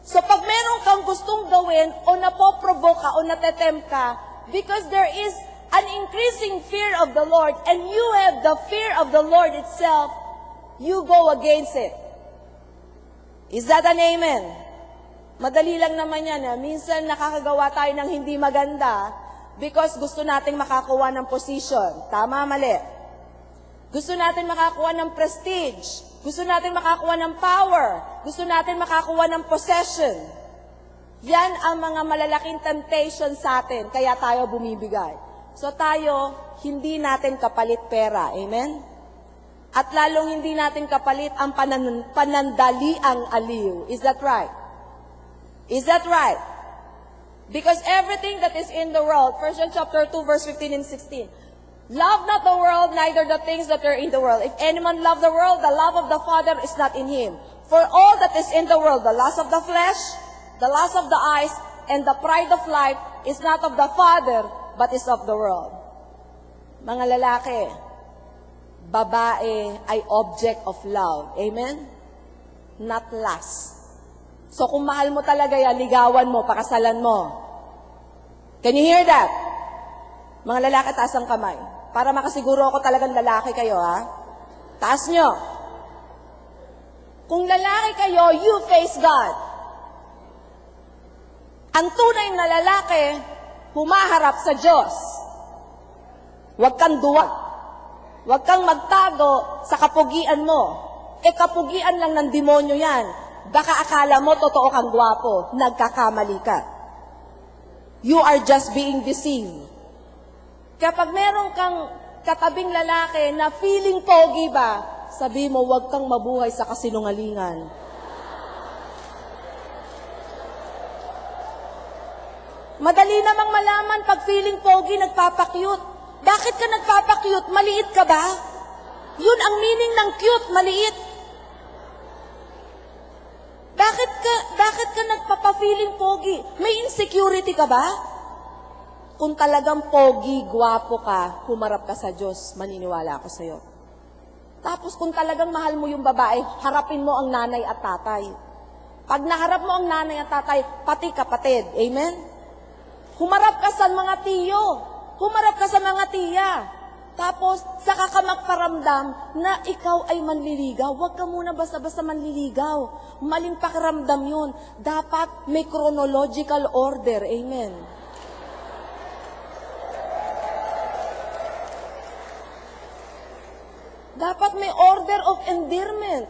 So pag meron kang gustong gawin o napoprovoke ka o natetempt ka, because there is an increasing fear of the Lord and you have the fear of the Lord itself, you go against it. Is that an amen? Madali lang naman yan. Minsan nakakagawa tayo ng hindi maganda because gusto nating makakuha ng position. Tama, mali. Gusto natin makakuha ng prestige. Gusto natin makakuha ng power. Gusto natin makakuha ng possession. Yan ang mga malalaking temptation sa atin, kaya tayo bumibigay. So tayo, hindi natin kapalit pera. Amen? At lalong hindi natin kapalit ang panandaliang aliw. Is that right? Is that right? Because everything that is in the world, 1 John chapter 2, verse 15 and 16, love not the world, neither the things that are in the world. If anyone love the world, the love of the Father is not in him. For all that is in the world, the lust of the flesh, the lust of the eyes, and the pride of life is not of the Father, but is of the world. Mga lalaki, babae ay object of love. Amen? Not lust. So kung mahal mo talaga yan, ligawan mo, pakasalan mo. Can you hear that? Mga lalaki, taas ang kamay. Para makasiguro ako talagang lalaki kayo, ha? Taas nyo. Kung lalaki kayo, you face God. Ang tunay na lalaki, humaharap sa Diyos. Huwag kang duwag. Huwag kang magtago sa kapugian mo. Kapugian lang ng demonyo yan. Baka akala mo totoo kang gwapo, nagkakamali ka. You are just being deceived. Kapag meron kang katabing lalaki na feeling pogi ba, sabi mo, huwag kang mabuhay sa kasinungalingan. Madali namang malaman pag feeling pogi, nagpapakyut. Bakit ka nagpapakyut? Maliit ka ba? Yun ang meaning ng cute, maliit. Bakit ka nagpapa-feeling pogi? May insecurity ka ba? Kung talagang pogi, gwapo ka, humarap ka sa Diyos, maniniwala ako sa'yo. Tapos kung talagang mahal mo yung babae, harapin mo ang nanay at tatay. Pag naharap mo ang nanay at tatay, pati kapatid. Amen? Humarap ka sa mga tiyo. Humarap ka sa mga tiya. Tapos, saka ka magparamdam na ikaw ay manliligaw. Huwag ka muna basta-basta manliligaw. Maling pakiramdam yun. Dapat may chronological order. Amen. Dapat may order of endearment.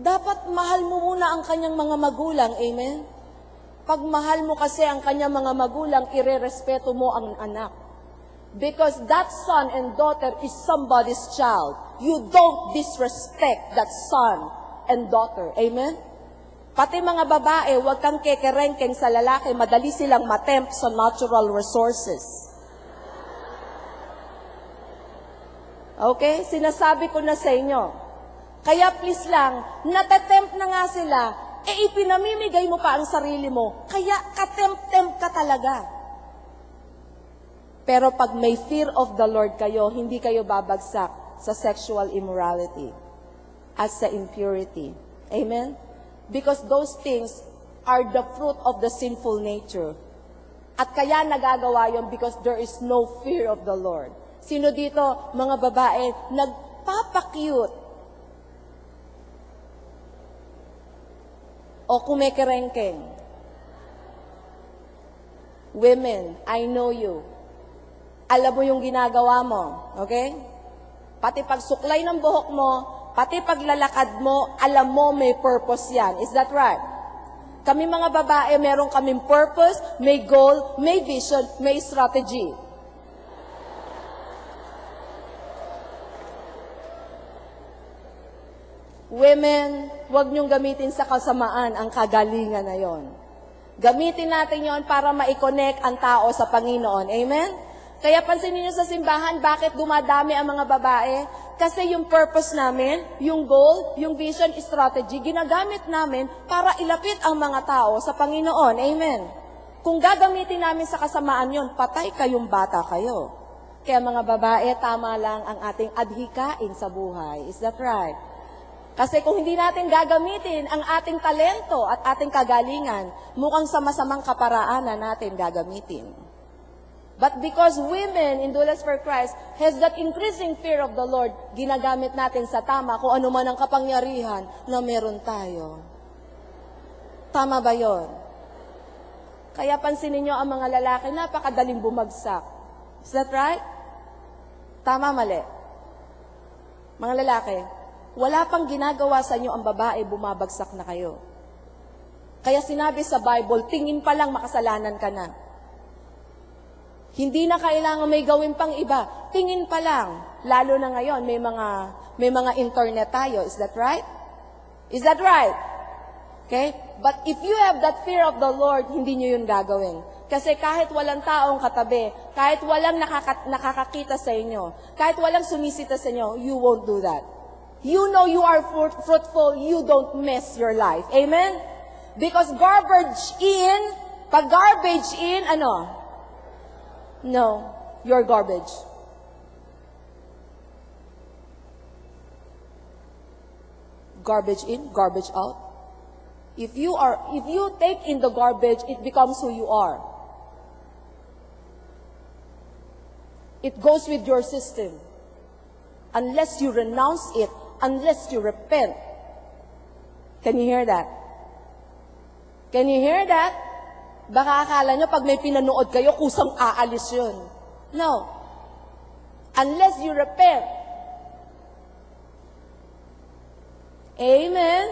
Dapat mahal mo muna ang kanyang mga magulang. Amen? Pag mahal mo kasi ang kanyang mga magulang, irerespeto mo ang anak. Because that son and daughter is somebody's child. You don't disrespect that son and daughter. Amen? Pati mga babae, huwag kang kekerengkeng sa lalaki. Madali silang matempt sa natural resources. Okay? Sinasabi ko na sa inyo. Kaya please lang, natatempt na nga sila, ipinamimigay mo pa ang sarili mo. Kaya katempt-tempt ka talaga. Pero pag may fear of the Lord kayo, hindi kayo babagsak sa sexual immorality at sa impurity. Amen? Because those things are the fruit of the sinful nature. At kaya nagagawa yun because there is no fear of the Lord. Sino dito, mga babae, nagpapakyut o kumekerengkeng? Women, I know you. Alam mo yung ginagawa mo, okay? Pati pagsuklay ng buhok mo, pati paglalakad mo, alam mo may purpose yan. Is that right? Kami mga babae, meron kaming purpose, may goal, may vision, may strategy. Women, huwag niyong gamitin sa kasamaan ang kagalingan na yon. Gamitin natin yon para ma-connect ang tao sa Panginoon. Amen? Kaya pansinin niyo sa simbahan, bakit dumadami ang mga babae? Kasi yung purpose namin, yung goal, yung vision, strategy, ginagamit namin para ilapit ang mga tao sa Panginoon. Amen? Kung gagamitin namin sa kasamaan yon, patay kayong bata kayo. Kaya mga babae, tama lang ang ating adhikain sa buhay. Is that right? Kasi kung hindi natin gagamitin ang ating talento at ating kagalingan, mukhang sa masamang kaparaanan natin gagamitin. But because women in Doulas for Christ has that increasing fear of the Lord, ginagamit natin sa tama kung ano man ang kapangyarihan na meron tayo. Tama ba yon? Kaya pansinin nyo ang mga lalaki, napakadaling bumagsak. Is that right? Tama, mali? Mga lalaki, wala pang ginagawa sa inyo ang babae, bumabagsak na kayo. Kaya sinabi sa Bible, tingin pa lang makasalanan ka na. Hindi na kailangan may gawin pang iba. Tingin pa lang. Lalo na ngayon, may mga internet tayo. Is that right? Is that right? Okay? But if you have that fear of the Lord, hindi nyo yun gagawin. Kasi kahit walang taong katabi, kahit walang nakakakita sa inyo, kahit walang sumisita sa inyo, you won't do that. You know you are fruitful, you don't mess your life. Amen? Because pag garbage in, ano? No, you're garbage. Garbage in, garbage out. If you take in the garbage, it becomes who you are. It goes with your system. Unless you renounce it, unless you repent. Can you hear that? Can you hear that? Baka akala nyo, pag may pinanood kayo, kusang aalis yun. No. Unless you repent. Amen?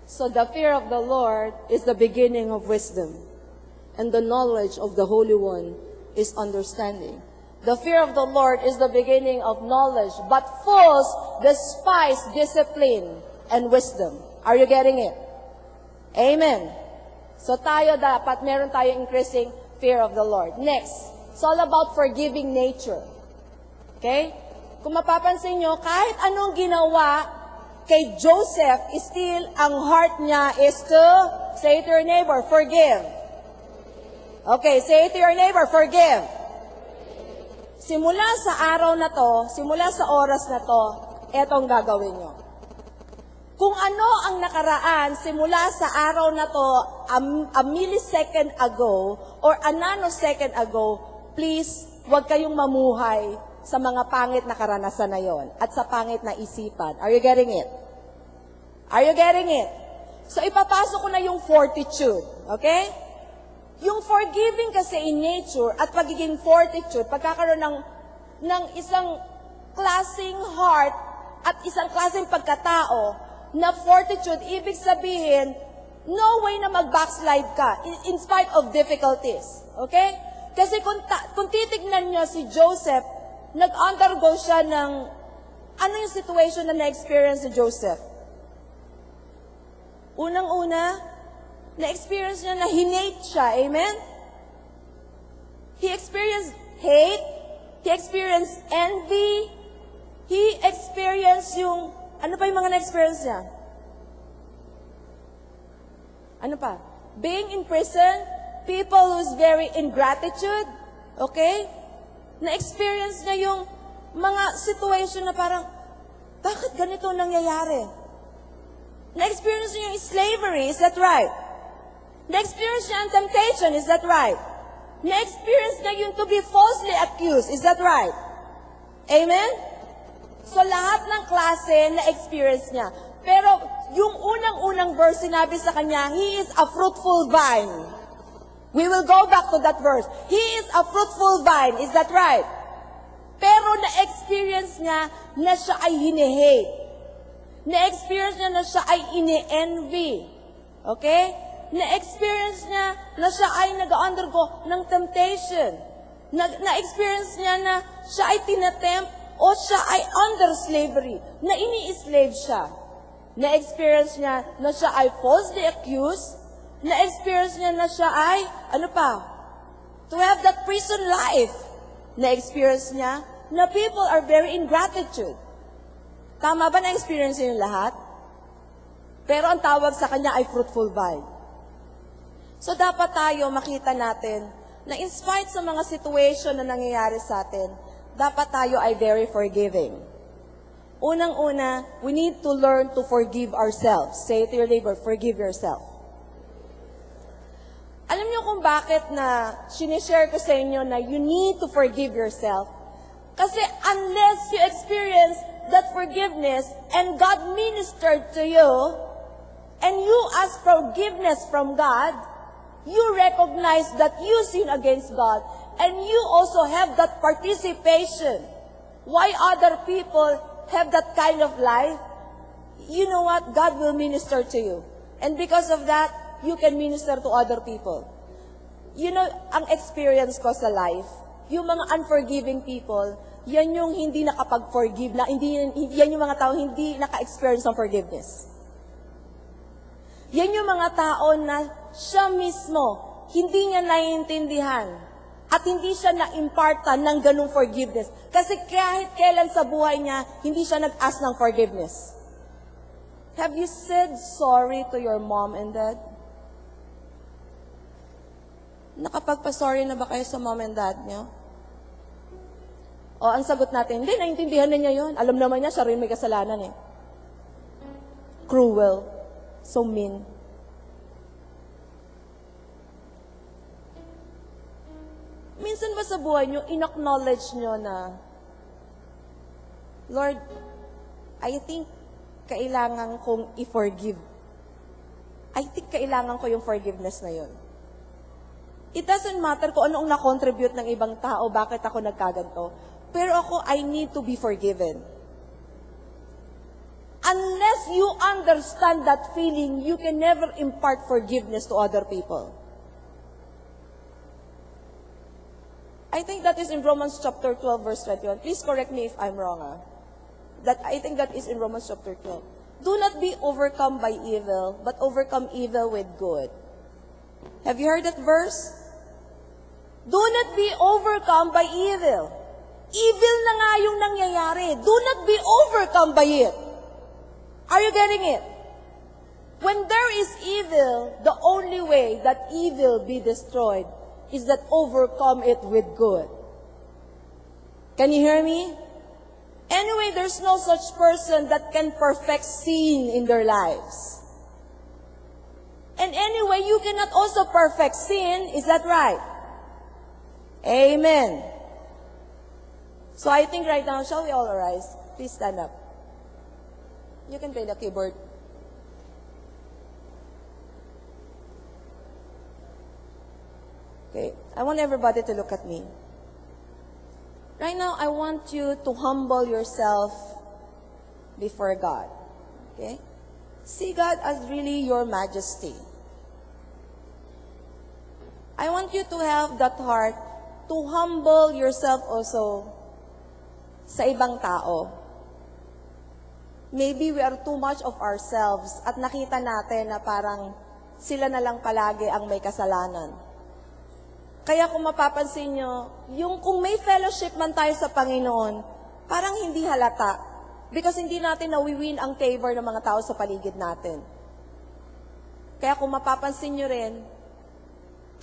So the fear of the Lord is the beginning of wisdom. And the knowledge of the Holy One is understanding. The fear of the Lord is the beginning of knowledge, but fools despise discipline and wisdom. Are you getting it? Amen. So tayo dapat, meron tayong increasing fear of the Lord. Next, it's all about forgiving nature. Okay? Kung mapapansin nyo, kahit anong ginawa kay Joseph, still ang heart niya is to, say to your neighbor, forgive. Okay, say to your neighbor, forgive. Simula sa araw na to, simula sa oras na to, etong gagawin nyo. Kung ano ang nakaraan simula sa araw na to, a millisecond ago, or a nanosecond ago, please, huwag kayong mamuhay sa mga pangit na karanasan na yon at sa pangit na isipan. Are you getting it? Are you getting it? So, ipapasok ko na yung fortitude. Okay? Yung forgiving kasi in nature at pagiging fortitude, pagkakaroon ng isang klaseng heart at isang klaseng pagkatao na fortitude, ibig sabihin, no way na mag-backslide ka in spite of difficulties. Okay? Kasi kung titignan nyo si Joseph, nag-undergo siya ng, ano yung situation na na-experience si Joseph? Unang-una, na-experience niya na hinate siya. Amen? He experienced hate. He experienced envy. He experienced yung, ano pa yung mga na-experience niya? Ano pa? Being in prison, people who's very ingratitude. Okay? Na-experience niya yung mga situation na parang, bakit ganito nangyayari? Na-experience niya yung slavery, is that right? Na-experience niya ang temptation, is that right? Na-experience niya yung to be falsely accused, is that right? Amen? So lahat ng klase na-experience niya. Pero yung unang-unang verse sinabi sa kanya, he is a fruitful vine. We will go back to that verse. He is a fruitful vine, is that right? Pero na-experience niya na siya ay hinihate. Na-experience niya na siya ay ini-envy. Okay? Na-experience niya na siya ay nag-undergo ng temptation. Na-experience niya na siya ay tinatempt o siya ay under slavery, na ini-slave siya. Na-experience niya na siya ay falsely accused. Na-experience niya na siya ay, ano pa? To have that prison life. Na-experience niya na people are very ingratitude. Tama ba na-experience niya yung lahat? Pero ang tawag sa kanya ay fruitful vine. So dapat tayo makita natin na in spite sa mga situation na nangyayari sa atin, dapat tayo ay very forgiving. Unang-una, we need to learn to forgive ourselves. Say to your neighbor, forgive yourself. Alam niyo kung bakit na sinishare ko sa inyo na you need to forgive yourself? Kasi unless you experience that forgiveness and God ministered to you, and you ask forgiveness from God, you recognize that you sin against God, and you also have that participation. Why other people have that kind of life? You know what? God will minister to you. And because of that, you can minister to other people. You know, ang experience ko sa life, yung mga unforgiving people, yan yung hindi nakapag-forgive, yan yung mga tao hindi naka-experience ng forgiveness. Yan yung mga tao na siya mismo, hindi niya naiintindihan at hindi siya na-impartan ng ganung forgiveness. Kasi kahit kailan sa buhay niya, hindi siya nag-ask ng forgiveness. Have you said sorry to your mom and dad? Nakapagpa-sorry na ba kayo sa mom and dad niyo? O, ang sagot natin, hindi, naiintindihan na niya yun. Alam naman niya, siya rin may kasalanan eh. Cruel. So mean. Minsan ba sa buhay nyo, in-acknowledge nyo na, Lord, I think kailangan kong i-forgive. I think kailangan ko yung forgiveness na yun. It doesn't matter kung anong na-contribute ng ibang tao, bakit ako nagkaganto. Pero ako, I need to be forgiven. Unless you understand that feeling, you can never impart forgiveness to other people. I think that is in Romans chapter 12, verse 21. Please correct me if I'm wrong. I think that is in Romans chapter 12. Do not be overcome by evil, but overcome evil with good. Have you heard that verse? Do not be overcome by evil. Evil na nga yung nangyayari. Do not be overcome by it. Are you getting it? When there is evil, the only way that evil be destroyed is that overcome it with good. Can you hear me? Anyway, there's no such person that can perfect sin in their lives. And anyway, you cannot also perfect sin. Is that right? Amen. So I think right now, shall we all arise? Please stand up. You can play the keyboard. Okay, I want everybody to look at me. Right now, I want you to humble yourself before God. Okay? See God as really your majesty. I want you to have that heart to humble yourself also sa ibang tao. Maybe we are too much of ourselves at nakita natin na parang sila na lang palagi ang may kasalanan. Kaya kung mapapansin nyo, yung kung may fellowship man tayo sa Panginoon, parang hindi halata. Because hindi natin nawiwin ang favor ng mga tao sa paligid natin. Kaya kung mapapansin nyo rin,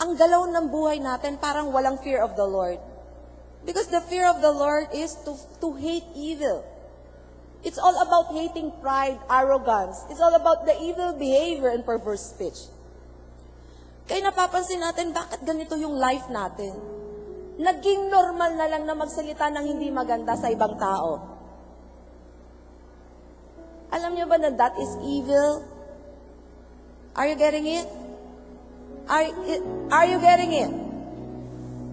ang galaw ng buhay natin parang walang fear of the Lord. Because the fear of the Lord is to hate evil. It's all about hating pride, arrogance. It's all about the evil behavior and perverse speech. Kaya napapansin natin, bakit ganito yung life natin? Naging normal na lang na magsalita ng hindi maganda sa ibang tao. Alam niyo ba na that is evil? Are you getting it? Are you getting it?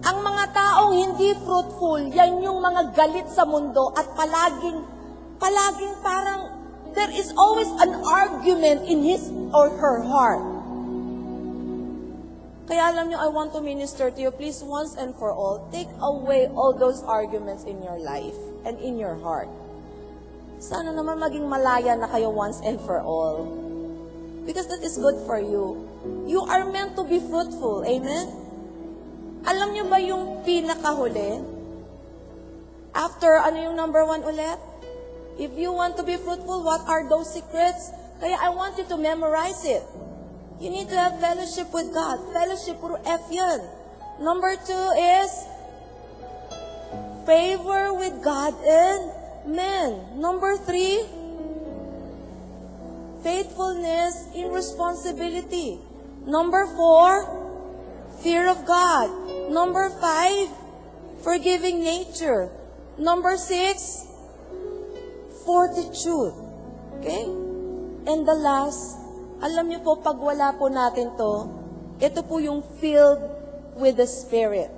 Ang mga taong hindi fruitful, yan yung mga galit sa mundo at palaging parang there is always an argument in his or her heart. Kaya alam nyo, I want to minister to you. Please, once and for all, take away all those arguments in your life and in your heart. Sana naman maging malaya na kayo once and for all. Because that is good for you. You are meant to be fruitful. Amen? Alam nyo ba yung pinakahuli? After, ano yung number 1 ulit? If you want to be fruitful, what are those secrets? Kaya I want you to memorize it. You need to have fellowship with God. Fellowship through F yun. Number 2 is favor with God and men. Number 3, faithfulness in responsibility. Number 4, fear of God. Number 5, forgiving nature. Number 6, fortitude. Okay? And the last, alam niyo po, pag wala po natin to, ito po yung filled with the Spirit.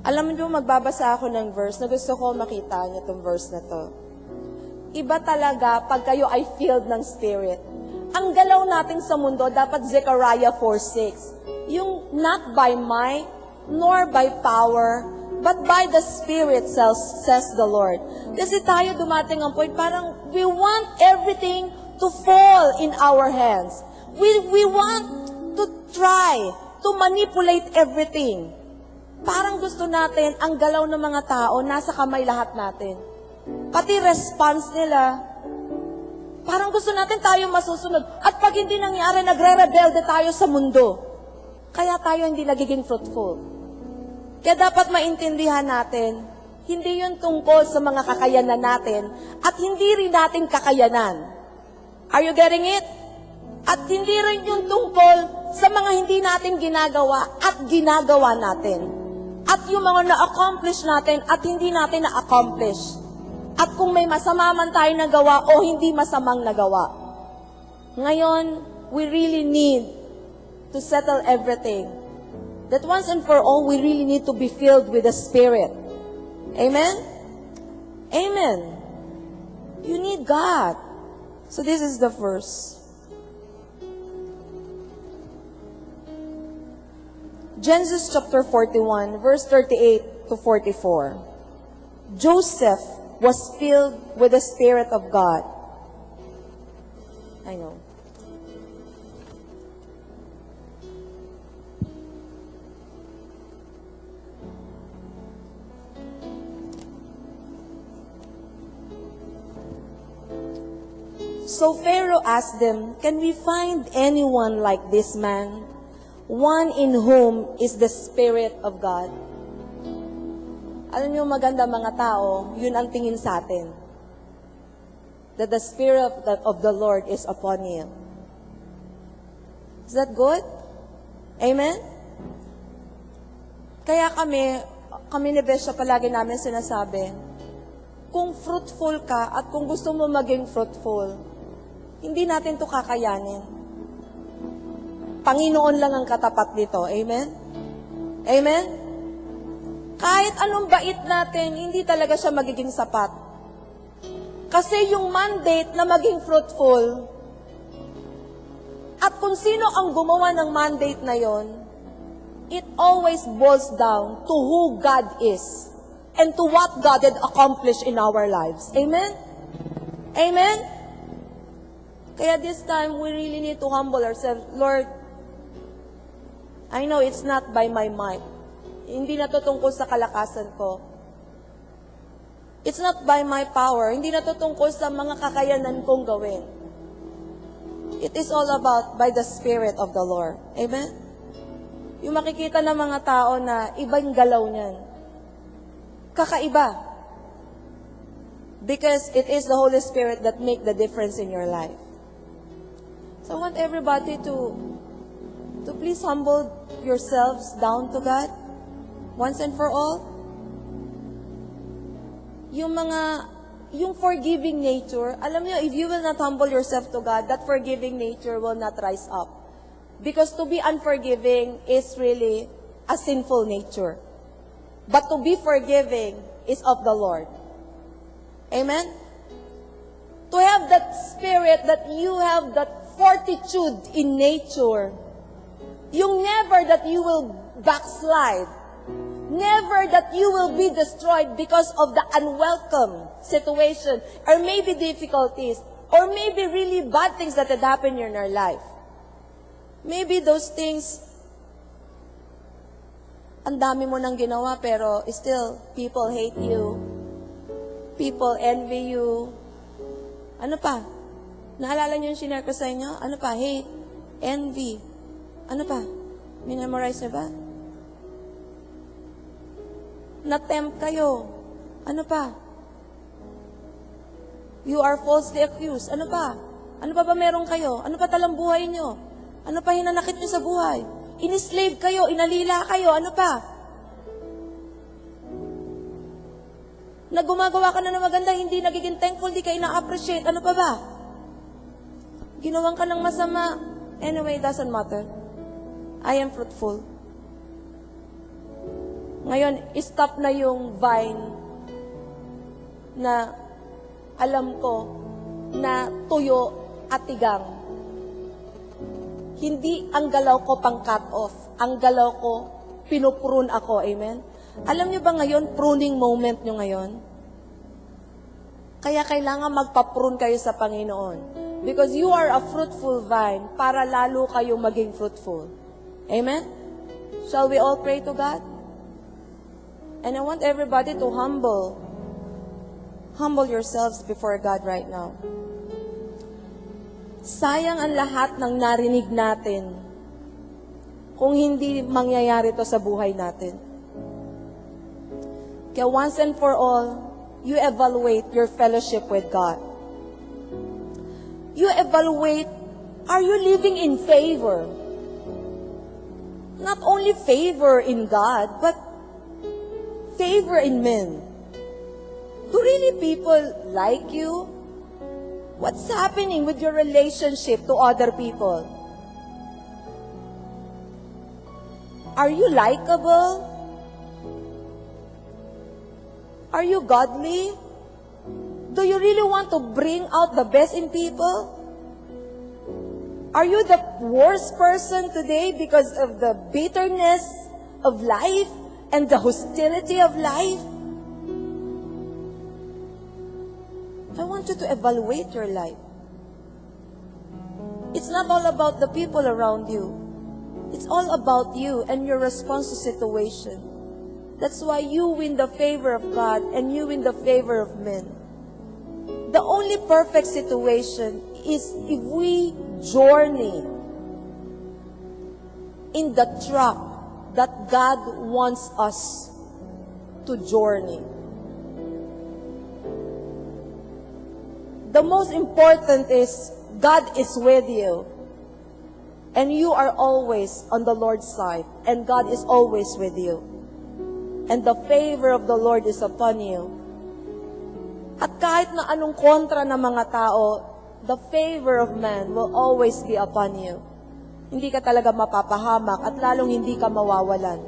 Alam niyo, magbabasa ako ng verse na gusto ko makita niyo itong verse na to. Iba talaga pag kayo ay filled ng Spirit. Ang galaw natin sa mundo, dapat Zechariah 4:6. Yung not by might, nor by power, but by the Spirit, says the Lord. Kasi tayo dumating ang point, parang we want everything to fall in our hands. We want to try to manipulate everything. Parang gusto natin, ang galaw ng mga tao, nasa kamay lahat natin. Pati response nila, parang gusto natin tayo masusunod. At pag hindi nangyari, nagre-rebelde tayo sa mundo. Kaya tayo hindi nagiging fruitful. Kaya dapat maintindihan natin, hindi yun tungkol sa mga kakayanan natin at hindi rin natin kakayanan. Are you getting it? At hindi rin yung tungkol sa mga hindi natin ginagawa at ginagawa natin. At yung mga na-accomplish natin at hindi natin na-accomplish. At kung may masama man tayo nagawa o hindi masamang nagawa. Ngayon, we really need to settle everything. That once and for all, we really need to be filled with the Spirit. Amen? Amen. You need God. So this is the verse. Genesis chapter 41, verse 38 to 44. Joseph was filled with the Spirit of God. I know. So Pharaoh asked them, "Can we find anyone like this man? One in whom is the Spirit of God." Alam niyo, maganda mga tao, yun ang tingin sa atin. That the Spirit of the Lord is upon you. Is that good? Amen? Kaya kami ni Bishop palagi namin sinasabi, kung fruitful ka at kung gusto mo maging fruitful, hindi natin to kakayanin. Panginoon lang ang katapat nito. Amen? Amen? Kahit anong bait natin, hindi talaga siya magiging sapat. Kasi yung mandate na maging fruitful, at kung sino ang gumawa ng mandate na yon, it always boils down to who God is and to what God had accomplished in our lives. Amen? Amen? Kaya this time, we really need to humble ourselves. Lord, I know it's not by my might. Hindi na to tungkol sa kalakasan ko. It's not by my power. Hindi na to tungkol sa mga kakayanan kong gawin. It is all about by the Spirit of the Lord. Amen? Yung makikita ng mga tao na ibang galaw niyan. Kakaiba. Because it is the Holy Spirit that make the difference in your life. So I want everybody to please humble yourselves down to God once and for all. Yung forgiving nature, alam niyo, if you will not humble yourself to God, that forgiving nature will not rise up. Because to be unforgiving is really a sinful nature. But to be forgiving is of the Lord. Amen? To have that spirit that you have that fortitude in nature, yung never that you will backslide, never that you will be destroyed because of the unwelcome situation, or maybe difficulties, or maybe really bad things that had happened in your life. Maybe those things, ang dami mo nang ginawa, pero still, people hate you. People envy you. Ano pa? Naalala niyo yung shinare ko sa inyo? Ano pa? Hate, envy. Ano pa? Minamorize niyo ba? Na-tempt kayo. Ano pa? You are falsely accused. Ano pa? Ano pa ba meron kayo? Ano pa talang buhay niyo? Ano pa hinanakit niyo sa buhay? Inislave kayo, inalila kayo, ano pa? Na gumagawa ka na ng maganda, hindi nagiging thankful, hindi ka ina-appreciate, ano pa ba? Ginawan ka ng masama, anyway, doesn't matter. I am fruitful. Ngayon, stop na yung vine na alam ko na tuyo at tigang. Hindi ang galaw ko pang cut off. Ang galaw ko, pinuprune ako. Amen? Alam niyo ba ngayon, pruning moment niyo ngayon? Kaya kailangan magpa-prune kayo sa Panginoon. Because you are a fruitful vine para lalo kayo maging fruitful. Amen? Shall we all pray to God? And I want everybody to humble yourselves before God right now. Sayang ang lahat ng narinig natin kung hindi mangyayari to sa buhay natin. Kaya once and for all, you evaluate your fellowship with God. You evaluate, are you living in favor? Not only favor in God, but favor in men. Do really people like you? What's happening with your relationship to other people? Are you likable? Are you godly? Do you really want to bring out the best in people? Are you the worst person today because of the bitterness of life and the hostility of life? I want you to evaluate your life. It's not all about the people around you. It's all about you and your response to situation. That's why you win the favor of God and you win the favor of men. The only perfect situation is if we journey in the track that God wants us to journey. The most important is God is with you. And you are always on the Lord's side. And God is always with you. And the favor of the Lord is upon you. At kahit na anong kontra ng mga tao, the favor of man will always be upon you. Hindi ka talaga mapapahamak at lalong hindi ka mawawalan.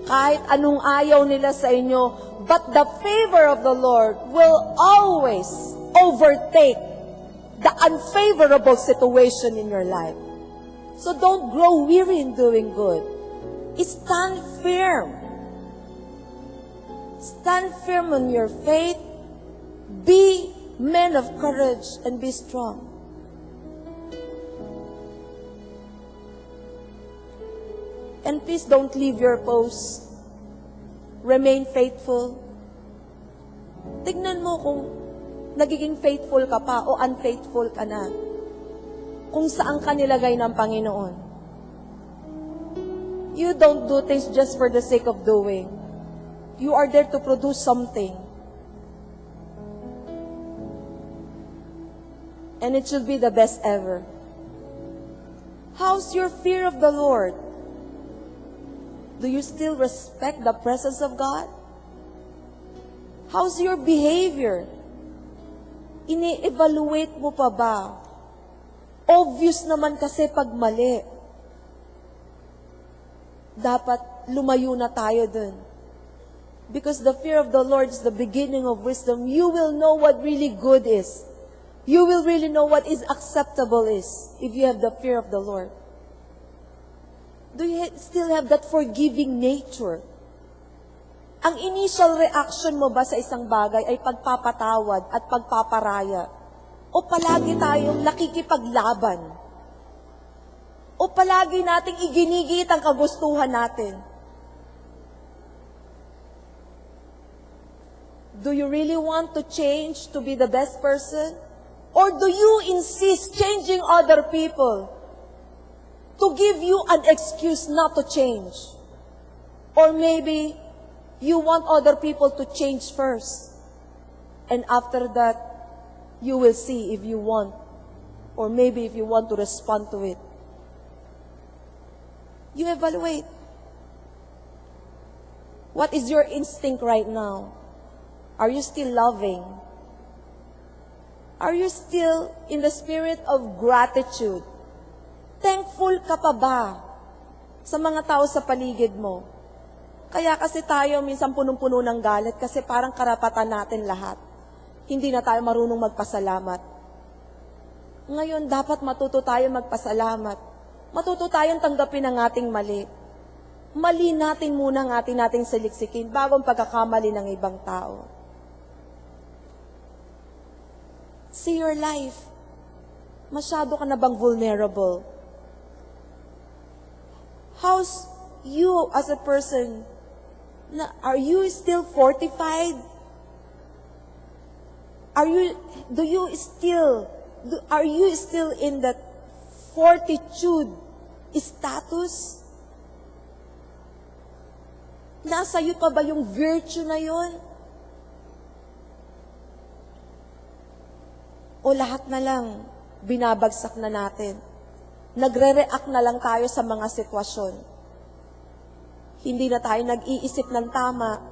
Kahit anong ayaw nila sa inyo, but the favor of the Lord will always overtake the unfavorable situation in your life. So don't grow weary in doing good. Stand firm. Stand firm on your faith. Be men of courage and be strong. And please don't leave your post. Remain faithful. Tignan mo kung nagiging faithful ka pa o unfaithful ka na. Kung saan ka nilagay ng Panginoon. You don't do things just for the sake of doing. You are there to produce something. And it should be the best ever. How's your fear of the Lord? Do you still respect the presence of God? How's your behavior? Ini-evaluate mo pa ba? Obvious naman kasi pag mali. Dapat lumayo na tayo dun. Because the fear of the Lord is the beginning of wisdom. You will know what really good is. You will really know what is acceptable is if you have the fear of the Lord. Do you still have that forgiving nature? Ang initial reaction mo ba sa isang bagay ay pagpapatawad at pagpaparaya? O palagi tayong nakikipaglaban? O palagi nating iginigit ang kagustuhan natin? Do you really want to change to be the best person? Or do you insist changing other people to give you an excuse not to change? Or maybe you want other people to change first. And after that, you will see if you want. Or maybe if you want to respond to it. You evaluate. What is your instinct right now? Are you still loving? Are you still in the spirit of gratitude? Thankful ka pa ba sa mga tao sa paligid mo? Kaya kasi tayo minsan punong-puno ng galit kasi parang karapatan natin lahat. Hindi na tayo marunong magpasalamat. Ngayon, dapat matuto tayo magpasalamat. Matuto tayong tanggapin ang ating mali. Mali natin muna ang nating saliksikin bago ang pagkakamali ng ibang tao. See your life. Masyado ka na bang vulnerable? How's you as a person? Are you still fortified? Are you still in that fortitude status? Nasa iyo pa ba yung virtue na yon? O lahat na lang, binabagsak na natin. Nagre-react na lang tayo sa mga sitwasyon. Hindi na tayo nag-iisip ng tama.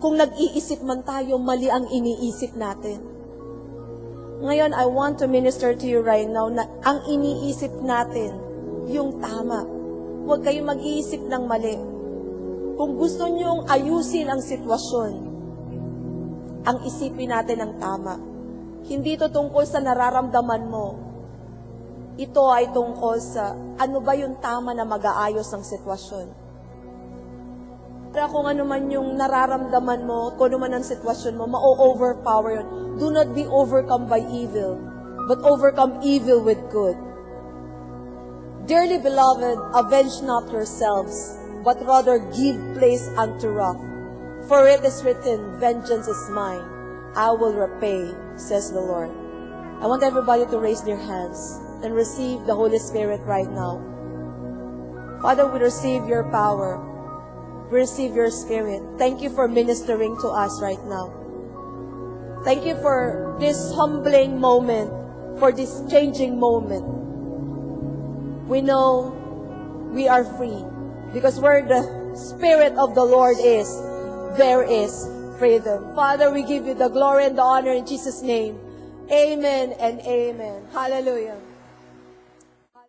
Kung nag-iisip man tayo, mali ang iniisip natin. Ngayon, I want to minister to you right now na ang iniisip natin, yung tama. Huwag kayong mag-iisip ng mali. Kung gusto niyong ayusin ang sitwasyon, ang isipin natin ang tama. Hindi ito tungkol sa nararamdaman mo. Ito ay tungkol sa ano ba yung tama na mag-aayos ng sitwasyon. Pero kung ano man yung nararamdaman mo, kung ano man ang sitwasyon mo, ma-overpower yun. Do not be overcome by evil, but overcome evil with good. Dearly beloved, avenge not yourselves, but rather give place unto wrath. For it is written, vengeance is mine. I will repay, says the Lord. I want everybody to raise their hands and receive the Holy Spirit right now. Father, we receive your power. We receive your Spirit. Thank you for ministering to us right now. Thank you for this humbling moment, for this changing moment. We know we are free because where the Spirit of the Lord is, there is freedom. Father, we give you the glory and the honor in Jesus' name. Amen and amen. Hallelujah.